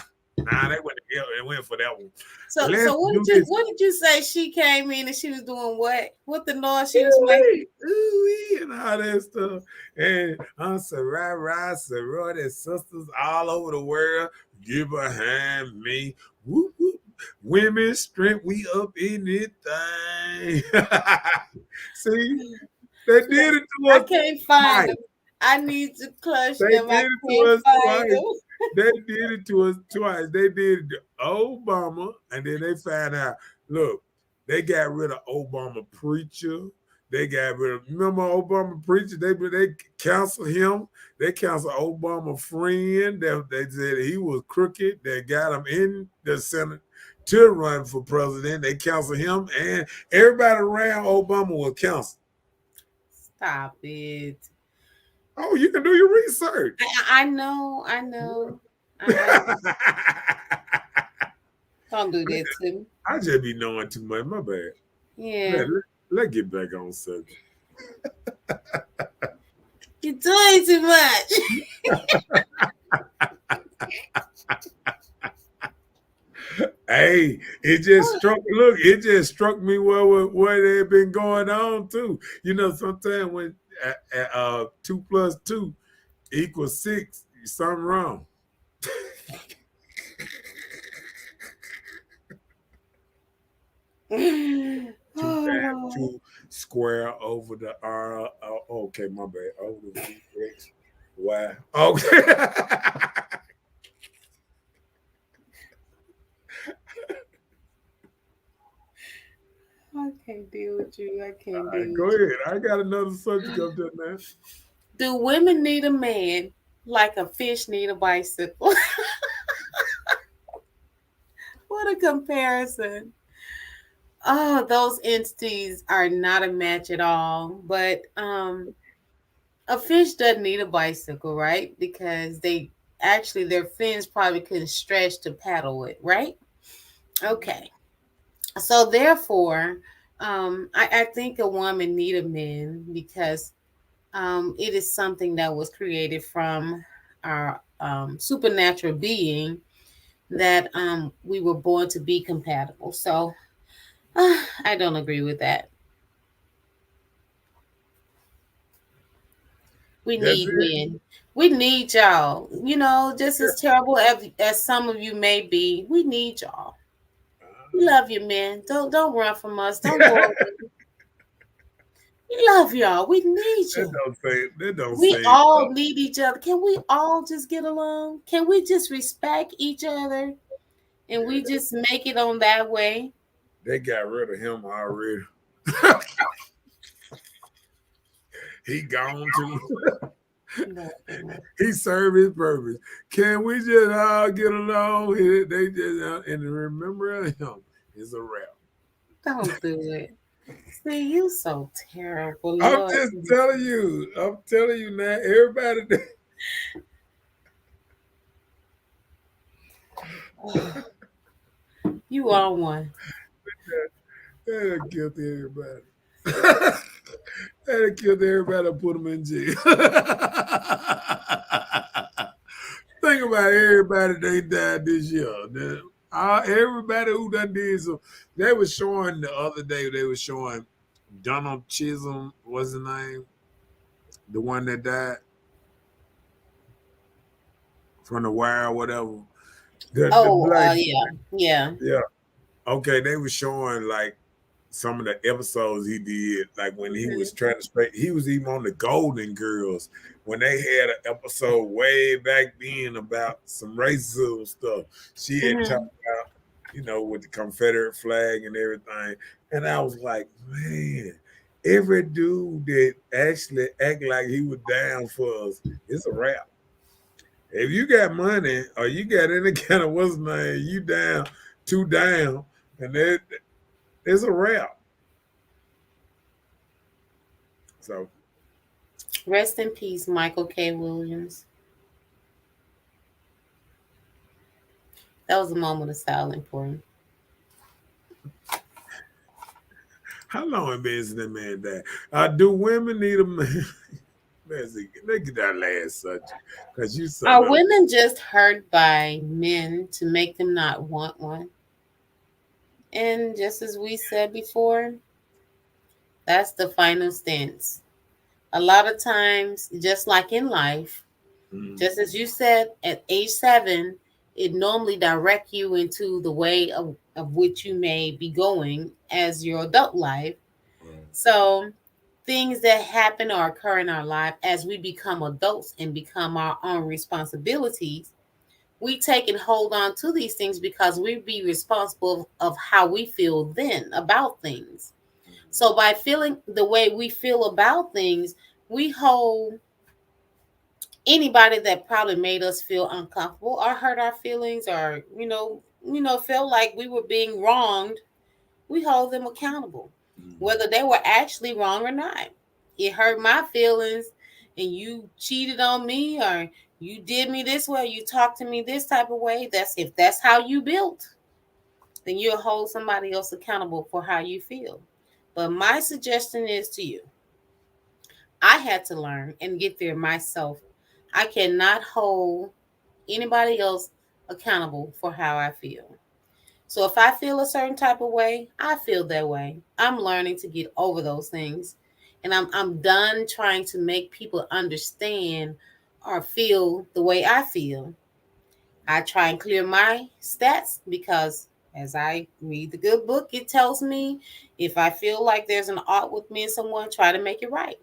A: went for that one.
D: So
A: Let's do this.
D: what did you say? She came in and she was doing what? What the noise she was making?
A: Ooh, and all that stuff. And sorority sisters all over the world, get behind me. Whoop, whoop. Women strength, we up in it thing. See, they did it to
D: I
A: us
D: can't find
A: twice.
D: them. I need to clutch
A: They
D: them.
A: did
D: I
A: it to
D: can't
A: us
D: find
A: twice.
D: them.
A: They did it to us twice. They did it to Obama, and then they found out, look, they got rid of Obama preacher. They got rid of, remember Obama preacher? They canceled him. They canceled Obama friend. They said he was crooked. They got him in the Senate to run for president. They canceled him, and everybody around Obama was canceled.
D: Stop it.
A: Oh, you can do your research.
D: I know. Don't do that to me.
A: I just be knowing too much. My bad.
D: Yeah.
A: Let's get back on subject.
D: You're doing too much.
A: Hey, it just struck me what had been going on too. You know, sometimes when 2 + 2 = 6, something wrong. Two square over the R. Okay, my bad. Over the X, Y. Okay.
D: I can't deal with you. I can't
A: All right,
D: deal
A: go
D: with you.
A: ahead. I got another subject up there, man.
D: Do women need a man like a fish need a bicycle? What a comparison. Oh, those entities are not a match at all. But a fish doesn't need a bicycle, right? Because their fins probably couldn't stretch to paddle it, right? Okay. So therefore, I think a woman need a man because it is something that was created from our supernatural being that we were born to be compatible. So I don't agree with that. We
A: That's
D: need
A: it.
D: men. We need y'all. Just as terrible as some of you may be, we need y'all. We love you, men. Don't run from us. Don't go away. We love y'all. We need you.
A: That don't
D: We
A: say
D: all need each other. Can we all just get along? Can we just respect each other and we just make it on that way?
A: they got rid of him already. He gone too.
D: No.
A: He served his purpose. Can we just all get along? They just and remember him is a wrap.
D: Don't do it. See, you so terrible,
A: I'm
D: Lord.
A: just telling you. I'm telling you now. Everybody,
D: You are one.
A: that'll kill everybody. That'll kill everybody and put them in jail. Think about everybody they died this year. Everybody who done did so. They were showing the other day. They were showing Donald Chisholm. What's his name? The one that died from the wire, or whatever. The
D: Oh,
A: black.
D: yeah.
A: Yeah. Okay, they were showing like some of the episodes he did, like when he was trying to straight. He was even on the Golden Girls when they had an episode way back then about some racism stuff. She had talked about, with the Confederate flag and everything, and I was like, man, every dude that actually act like he was down for us, it's a wrap. If you got money or you got any kind of what's name, you down, two down, and it's a wrap. So
D: Rest in peace, Michael K. Williams. That was a moment of silence for him.
A: How long it been since that man died? Do women need a man? Let's see. Let's get that last subject because you
D: Are
A: something else.
D: women just hurt by men to make them not want one? And just as we said before, that's the final stance. A lot of times, just like in life,
A: Mm,
D: just as you said, at age 7, it normally direct you into the way of which you may be going as your adult life.
A: right.
D: So things that happen or occur in our life as we become adults and become our own responsibilities, we take and hold on to these things because we be responsible of how we feel then about things. So by feeling the way we feel about things, we hold anybody that probably made us feel uncomfortable or hurt our feelings or felt like we were being wronged, we hold them accountable
A: Mm,
D: whether they were actually wrong or not. It hurt my feelings and you cheated on me, or you did me this way, you talked to me this type of way. That's if that's how you built, then you'll hold somebody else accountable for how you feel. But my suggestion is to you, I had to learn and get there myself. I cannot hold anybody else accountable for how I feel. So if I feel a certain type of way, I feel that way. I'm learning to get over those things. And I'm done trying to make people understand or feel the way I feel. I try and clear my stats because as I read the good book, it tells me if I feel like there's an ought with me and someone, try to make it right.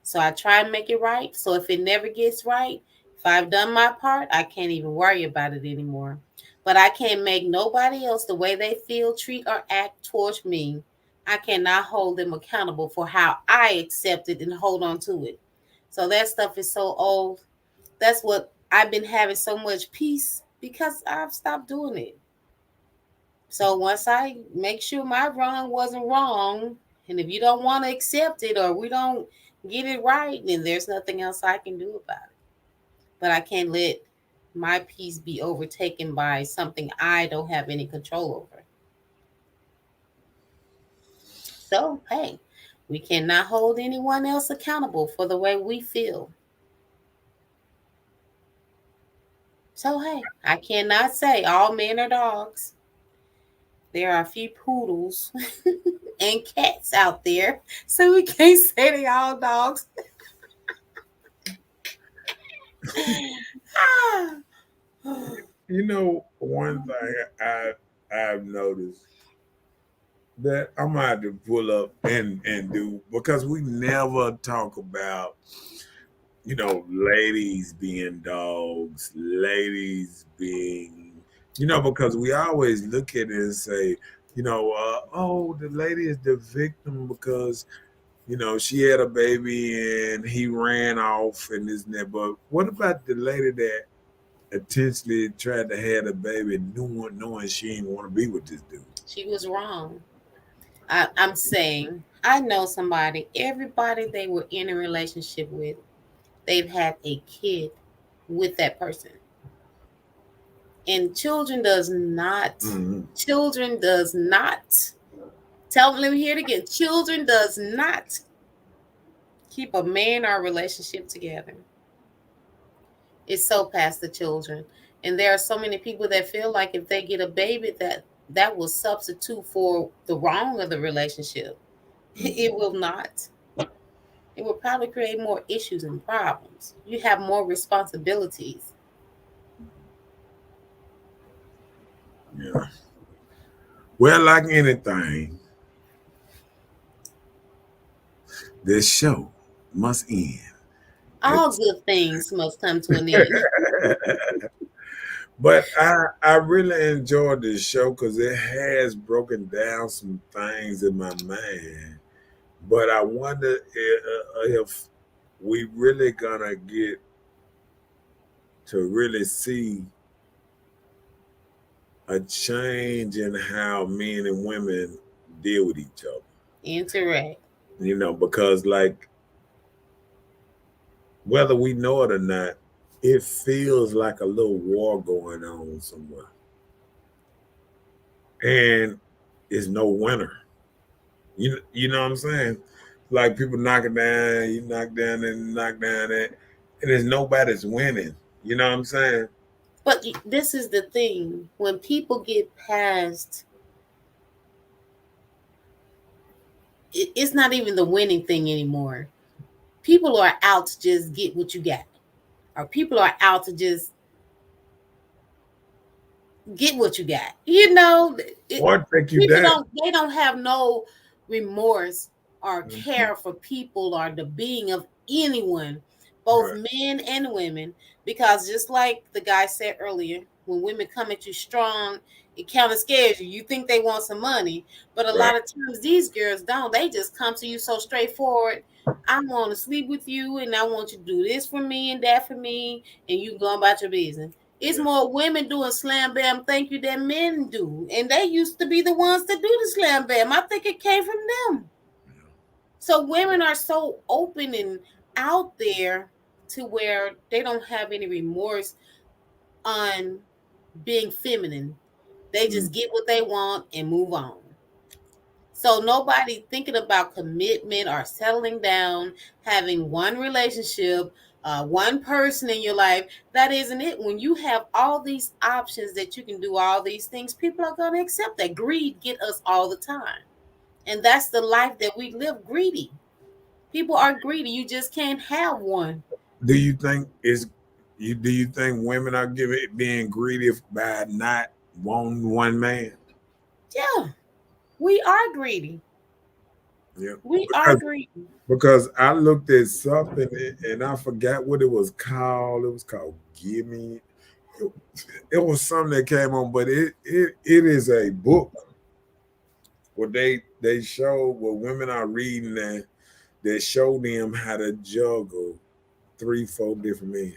D: So I try and make it right. So if it never gets right, if I've done my part, I can't even worry about it anymore. But I can't make nobody else the way they feel, treat, or act towards me. I cannot hold them accountable for how I accept it and hold on to it. So that stuff is so old. That's what I've been having so much peace because I've stopped doing it. So once I make sure my wrong wasn't wrong, and if you don't want to accept it or we don't get it right, then there's nothing else I can do about it. But I can't let my peace be overtaken by something I don't have any control over. So, hey, we cannot hold anyone else accountable for the way we feel. So, hey, I cannot say all men are dogs. There are a few poodles and cats out there, so we can't say they all dogs.
A: You know, one thing I've noticed that I'm gonna have to pull up and do because we never talk about ladies being dogs, ladies being because we always look at it and say oh, the lady is the victim because she had a baby and he ran off and this and that. But what about the lady that intentionally tried to have a baby knowing she didn't want to be with this dude?
D: She was wrong. I'm saying, I know somebody, everybody they were in a relationship with, they've had a kid with that person. And
A: Mm-hmm.
D: children does not, let me hear it again. Children does not keep a man or a relationship together. It's so past the children. And there are so many people that feel like if they get a baby, that will substitute for the wrong of the relationship. It will not. It will probably create more issues and problems. You have more responsibilities.
A: Yeah. Well, like anything, this show must end.
D: All good things must come to an end.
A: But I really enjoyed this show because it has broken down some things in my mind. But I wonder if we really gonna get to really see a change in how men and women deal with each other.
D: Interact.
A: Because like whether we know it or not, it feels like a little war going on somewhere, and it's no winner. You know what I'm saying? Like people knock it down, you knock down and knock down that, and there's nobody's winning. You know what I'm saying?
D: But this is the thing: when people get past, it's not even the winning thing anymore. People are out to just get what you got, or people are out to just get what you got.
A: Or take you
D: People
A: down.
D: don't have no remorse or
A: Mhm.
D: care for people or the being of anyone, both
A: Right,
D: men and women, because just like the guy said earlier, when women come at you strong, it kind of scares you. You think they want some money, but a
A: right.
D: lot of times these girls don't. They just come to you so straightforward. I want to sleep with you, and I want you to do this for me and that for me, and you go about your business. It's
A: Yeah,
D: more women doing slam bam thank you than men do. And they used to be the ones to do the slam bam. I think it came from them.
A: yeah.
D: So women are so open and out there to where they don't have any remorse on being feminine. They
A: Mm.
D: just get what they want and move on. So nobody thinking about commitment or settling down, having one relationship, one person in your life. That isn't it. When you have all these options that you can do all these things, people are going to accept that. Greed get us all the time, and that's the life that we live. Greedy people are greedy. You just can't have one.
A: Do you think is you do you think women are giving being greedy by not wanting one man?
D: Yeah, we are greedy.
A: Yeah,
D: We are
A: because
D: greedy.
A: I looked at something and I forgot what it was called. It was called "Gimme." It was something that came on, but it is a book where they show what women are reading that show them how to juggle three, four different men.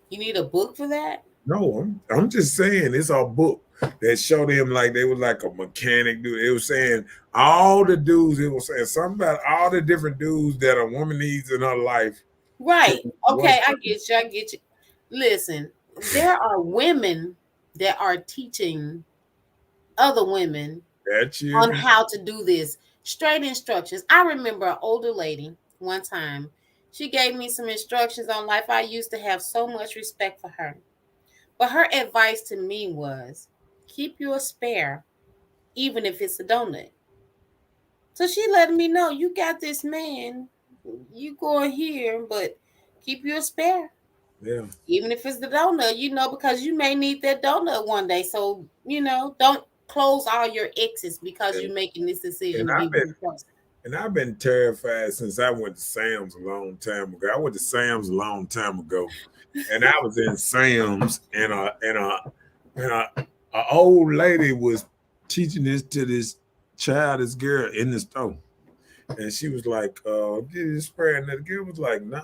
D: You need a book for that.
A: No, I'm just saying it's a book that showed them like they was like a mechanic dude. It was saying all the dudes. It was saying something about all the different dudes that a woman needs in her life to
D: Right.
A: work
D: Okay, I get you. I get you. Listen, there are women that are teaching other women
A: at
D: on
A: you.
D: how to do this. Straight instructions. I remember an older lady one time. She gave me some instructions on life. I used to have so much respect for her. But her advice to me was keep your spare, even if it's a donut. So she letting me know you got this man, you going here, but keep your spare.
A: Yeah,
D: Even if it's the donut, because you may need that donut one day. So, don't close all your exes because
A: and,
D: you're making this decision
A: and
D: to be
A: I've
D: with
A: been
D: this person.
A: and I've been terrified since I went to Sam's a long time ago. I went to Sam's a long time ago, and I was in Sam's, and a old lady was teaching this to this child, this girl in the store. And she was like, get his spray. And the girl was like, no,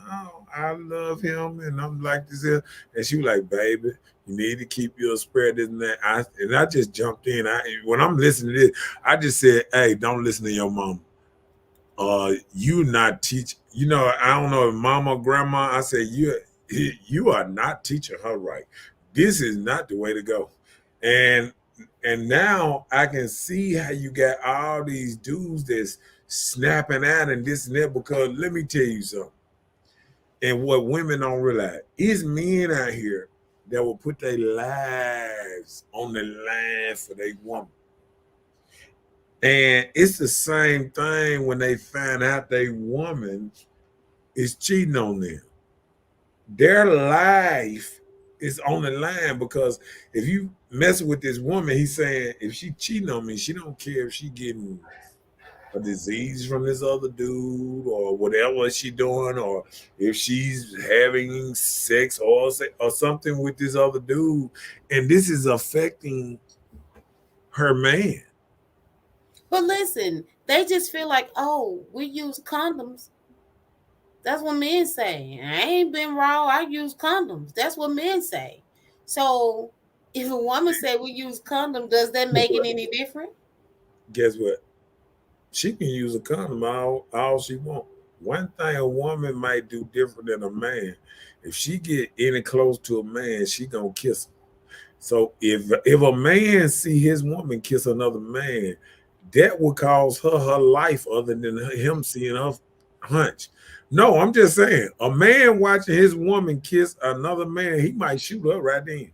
A: I love him. And I'm like this here. And she was like, baby, you need to keep your spray, this and that. I just jumped in. When I'm listening to this, I just said, hey, don't listen to your mom. You not teach, I don't know if mama or grandma, I said, you are not teaching her right. This is not the way to go. And now I can see how you got all these dudes that's snapping out and this and that, because let me tell you something. And what women don't realize is men out here that will put their lives on the line for their woman. And it's the same thing when they find out their woman is cheating on them. Their life is on the line, because if you mess with this woman, he's saying if she cheating on me, she don't care if she getting a disease from this other dude or whatever she doing, or if she's having sex or something with this other dude, and this is affecting her man.
D: But listen, they just feel like, oh, we use condoms. That's what men say. I ain't been raw. I use condoms. That's what men say. So if a woman say we use condom, does that make it any different?
A: Guess what? She can use a condom all she want. One thing a woman might do different than a man, if she get any close to a man, she gonna kiss him. So if a man see his woman kiss another man, that would cause her life other than him seeing her hunch. No, I'm just saying, a man watching his woman kiss another man, he might shoot her right then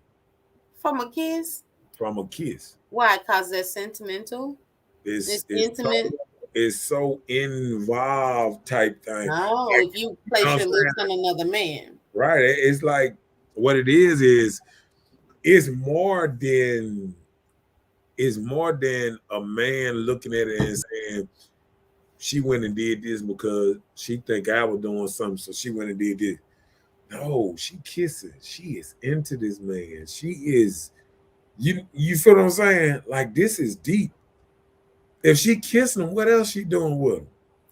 D: From a kiss?
A: from a kiss.
D: Why? Cause they're sentimental.
A: It's
D: It's
A: it's
D: intimate.
A: so it's so involved type thing.
D: No,
A: Like,
D: if you
A: you know
D: place
A: what I'm
D: your lips
A: saying?
D: on another man.
A: Right. It's like what it is it's more than a man looking at it and saying she went and did this because she think I was doing something, so she went and did this. No, she kissing. She is into this man. She is you feel what I'm saying? Like this is deep. If she kissing him, what else she doing with him?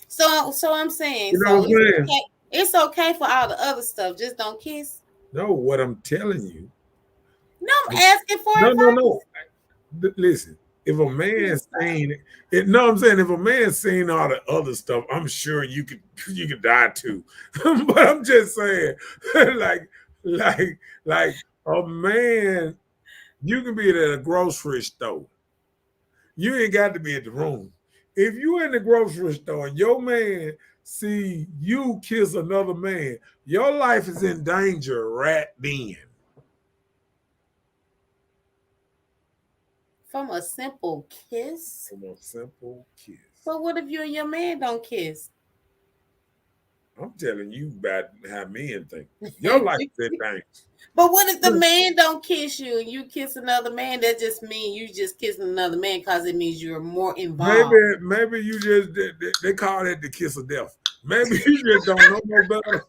D: So I'm saying,
A: You know
D: so
A: what I'm
D: it's
A: saying?
D: okay. It's okay for all the other stuff. Just don't kiss.
A: No, what I'm telling you.
D: No, I'm asking for
A: No, no,
D: advice.
A: no. Listen, if a man seen it, no, I'm saying if a man seen all the other stuff, I'm sure you could die too. But I'm just saying, like, like, like a man, you can be at a grocery store. You ain't got to be at the room. If you in the grocery store and your man see you kiss another man, your life is in danger right then.
D: From a simple kiss.
A: From a simple kiss.
D: But what if you and your man don't kiss?
A: I'm telling you about how men think. Your life is in danger.
D: But what if the man don't kiss you and you kiss another man? That just means you just kissing another man because it means you're more involved.
A: Maybe you just they call that the kiss of death. Maybe you just don't know no better.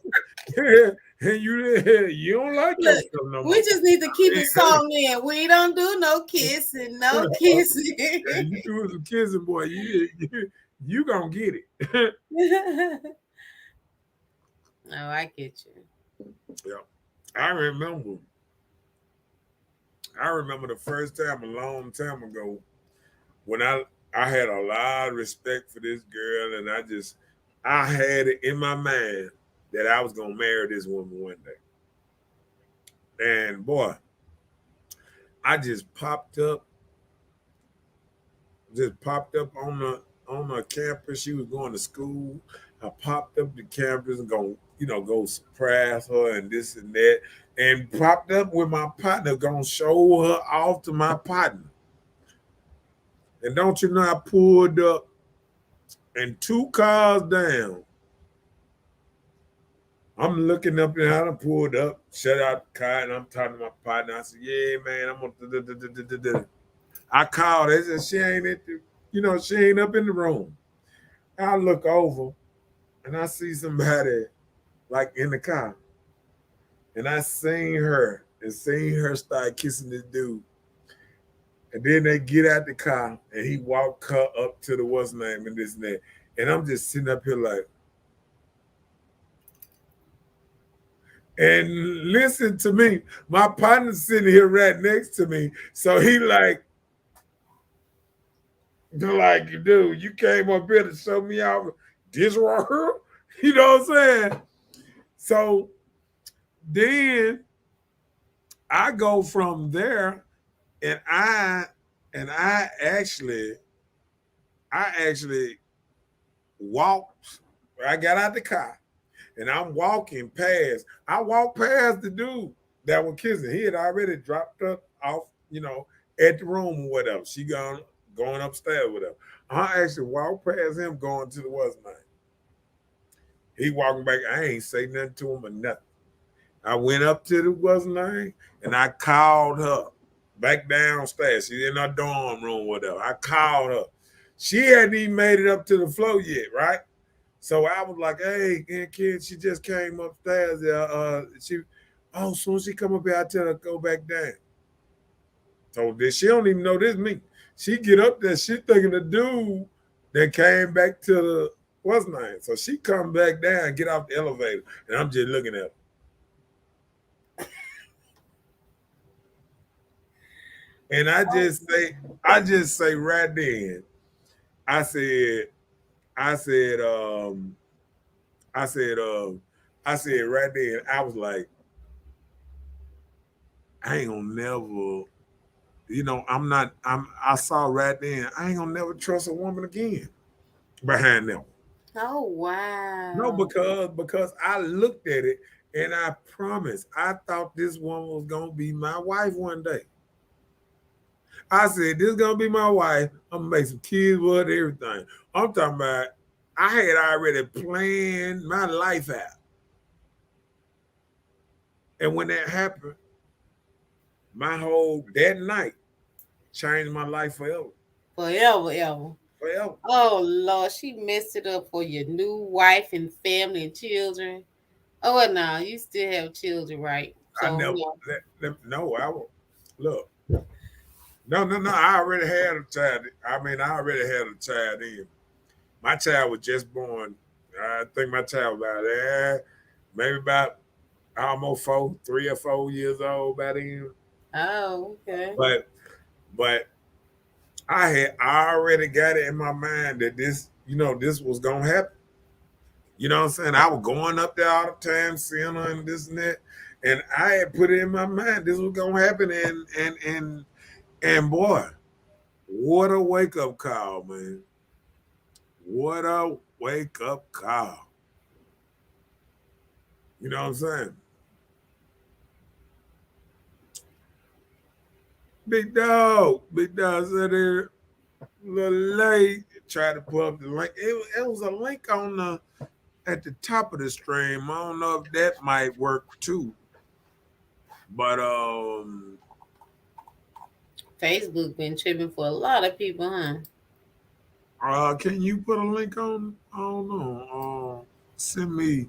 A: And you don't like
D: Look,
A: yourself no
D: we
A: more.
D: just need to keep it song in. We don't do no kissing, no kissing.
A: You do some kissing, boy. You gonna get it.
D: Oh, I get you.
A: Yeah. I remember. I remember the first time a long time ago when I had a lot of respect for this girl, and I had it in my mind that I was gonna marry this woman one day. And boy, I just popped up on the campus. She was going to school. I popped up the campus and go surprise her and this and that. And popped up with my partner, gonna show her off to my partner. And don't you know I pulled up and 2 cars down. I'm looking up and I done pulled up, shut out the car, and I'm talking to my partner. I said, yeah, man, I'm gonna. I called. They said she ain't she ain't up in the room. I look over and I see somebody like in the car, and I seen her start kissing this dude, and then they get out the car and he walked her up to the what's name and this and that, and I'm just sitting up here like, and listen to me, my partner's sitting here right next to me, so he like, dude, you came up here to show me out this right here, you know what I'm saying? So then I go from there, and I actually walked. I got out the car, and I'm walking past. I walked past the dude that was kissing. He had already dropped her off, at the room or whatever. She going upstairs, whatever. I actually walked past him going to the what's name. He walking back. I ain't say nothing to him or nothing. I went up to the what's name and I called her back downstairs. She's in her dorm room, whatever. I called her. She hadn't even made it up to the floor yet, right? So I was like, "Hey, kid, she just came upstairs. As soon as she come up here, I tell her to go back down." So this, she don't even know this me. She get up there, she thinking the dude that came back to the what's name. So she come back down, get off the elevator, and I'm just looking at her. And I just say right then, I said, I said, I said, I said right then, I was like, I ain't gonna never I saw right then, I ain't gonna never trust a woman again behind them.
D: Oh
A: No,
D: wow.
A: because I looked at it and I promised I thought this woman was gonna be my wife one day. I said, this is gonna be my wife. I'm gonna make some kids with her, everything. I'm talking about I had already planned my life out. And when that happened, my whole that night changed my life forever.
D: Forever, ever.
A: Forever.
D: Oh Lord, she messed it up for your new wife and family and children. Oh well, no, you still have children, right?
A: I
D: So
A: never
D: no.
A: no, I will look. No. I already had a child. I mean, I already had a child in. My child was just born. I think my child was about maybe about almost 3 or 4 years old by then.
D: Oh, okay.
A: But but I already got it in my mind that this was gonna happen. You know what I'm saying? I was going up there all the time, seeing her and this and that. And I had put it in my mind this was gonna happen and boy, what a wake up call, man. What a wake up call. You know what I'm saying? Big dog said there little late. Tried to pull up the link. It was a link on the at the top of the stream. I don't know if that might work too. But
D: Facebook been tripping for a lot of people, huh?
A: can you put a link on? I don't know. Send me.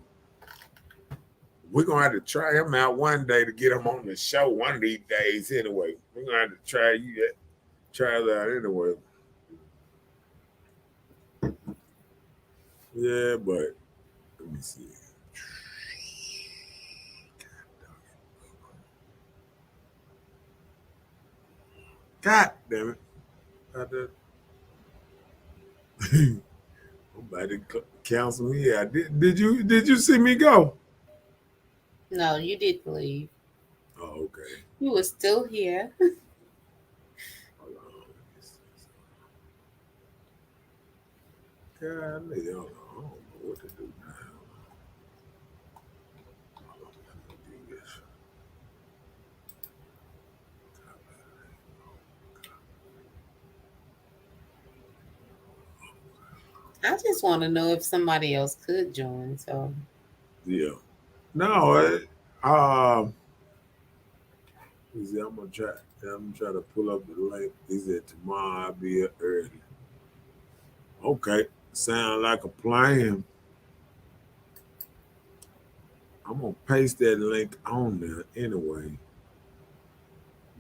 A: We're gonna have to try him out one day to get him on the show one of these days. Anyway, we're gonna have to try that out anyway. Yeah, but let me see. God damn it! I'm about to cancel me out. Did you see me go?
D: No, you didn't leave.
A: Oh, okay.
D: You were still here.
A: Hold on. God, hold on. I don't know what to do now. Hold on, let me do this.
D: I just want to know if somebody else could join. So
A: Yeah. No, he said, I'm gonna try to pull up the link. He said tomorrow I'll be here early. Okay. Sound like a plan. I'm gonna paste that link on there anyway.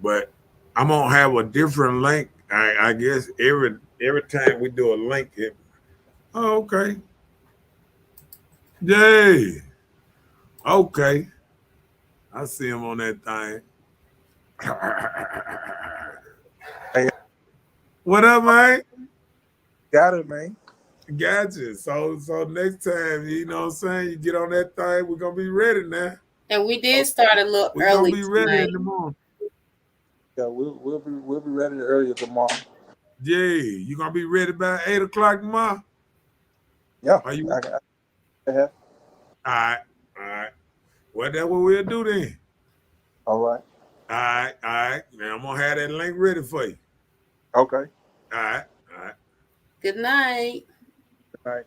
A: But I'm gonna have a different link. I guess every time we do a link, okay. Yay. Okay. I see him on that thing.
E: Hey,
A: What up, man?
E: got it, man.
A: Gotcha. So next time, you know what I'm saying, you get on that thing, we're gonna be ready now.
D: and we did start a little
A: We're gonna
D: early
A: be ready
D: tonight.
A: in the morning.
E: Yeah, we'll be ready earlier tomorrow.
A: Yeah, you gonna be ready by 8 o'clock tomorrow?
E: Yeah,
A: Are you
E: I have.
A: all right. Well, that's what we'll do then.
E: All right.
A: All right. Now I'm gonna have that link ready for you.
E: Okay.
A: All right.
D: Good night.
E: All right.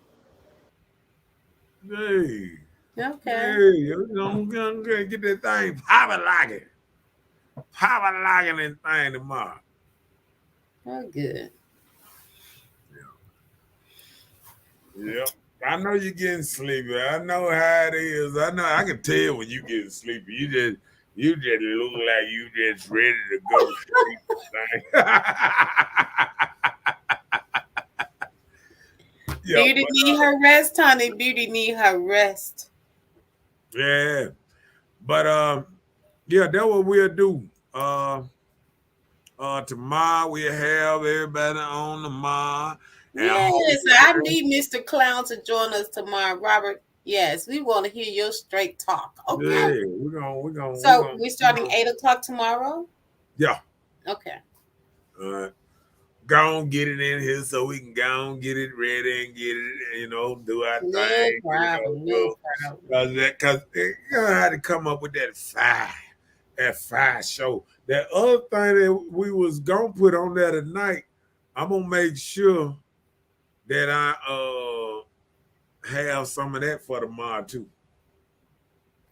A: Hey,
D: Okay.
A: hey, I'm gonna get that thing popping like it. Popping like it and thing tomorrow.
D: Oh, good.
A: Yep. I know you're getting sleepy. I know how it is. I know I can tell when you getting sleepy. You just look like you just ready to go to sleep. Yeah,
D: Beauty need her rest, honey. Beauty need her rest.
A: yeah. But yeah, that's what we'll do. Uh Tomorrow we'll have everybody on tomorrow. And I hope
D: Yes, I need Mr. Clown to join us tomorrow, Robert. Yes, we want to hear your straight talk. Okay.
A: yeah, we're gonna
D: So we're starting 8 o'clock tomorrow.
A: yeah.
D: Okay.
A: Uh, go on, get it in here so we can go on, get it ready and get it, do our
D: No
A: thing,
D: problem. No problem.
A: because you had to come up with that fire show. That other thing that we was gonna put on there tonight, I'm gonna make sure that I have some of that for tomorrow too.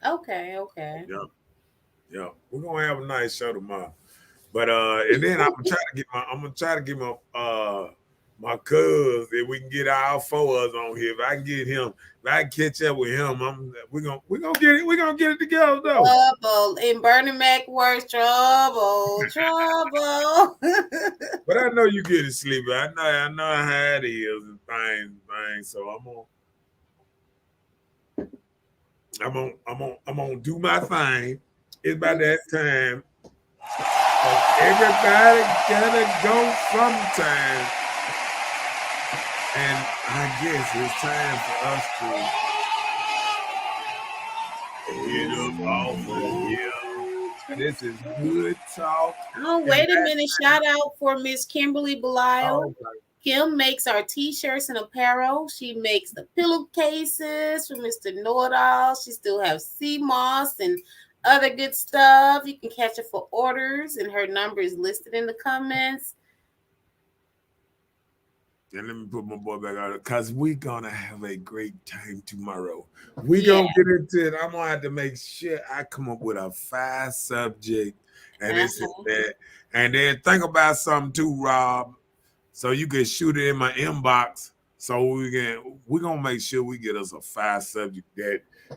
D: Okay, okay.
A: Yeah, yeah. We're gonna have a nice show tomorrow. But and then I'm gonna try to get my cuz if we can get all four of us on here. If I can get him, if I can catch up with him, we're gonna get it together though.
D: Trouble. In Bernie Mac words, trouble, trouble.
A: But I know you get it sleepy. I know how it is and things. So I'm gonna do my thing. It's about that time. Everybody gotta go sometime. And I guess it's time for us to head up off of here. This is Good Talk.
D: Oh,
A: And
D: wait a minute. Shout out for Miss Kimberly Belial.
A: okay.
D: Kim makes our t-shirts and apparel. She makes the pillowcases for Mr. Know-It-All. She still has sea moss and other good stuff. You can catch her for orders, and her number is listed in the comments.
A: And let me put my boy back on it because we're gonna have a great time tomorrow. We're gonna get into it. I'm gonna have to make sure I come up with a fire subject and this is that. And then think about something too, Rob. So you can shoot it in my inbox. So we're gonna make sure we get us a fire subject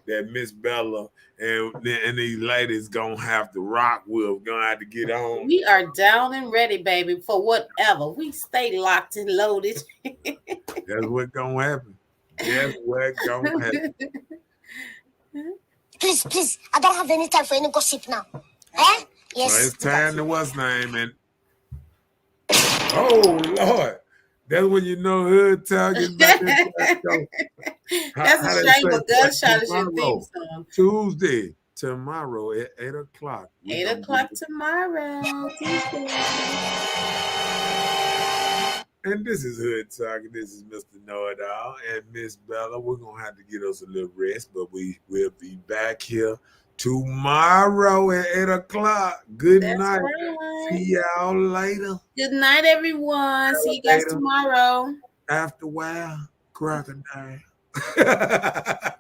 A: that Miss Bella and these ladies gonna have to rock with, gonna have to get on.
D: We are down and ready, baby, for whatever. We stay locked and loaded.
A: That's what's gonna happen. That's what's gonna happen.
B: Please, I don't have any time for any gossip now. Eh? Yes.
A: So it's time to what's name and oh Lord. That's when you know hood talk is back in.
D: That's a shame a gunshot is your theme song.
A: Tuesday, tomorrow at 8 o'clock.
D: 8 o'clock tomorrow.
A: And this is Hood Talk. This is Mr. Know-It-All and Miss Bella. We're going to have to get us a little rest, but we will be back here tomorrow at 8 o'clock. Good night.
D: Right.
A: See y'all later.
D: Good night, everyone. See you guys tomorrow.
A: After a while, crocodile.
D: Hi.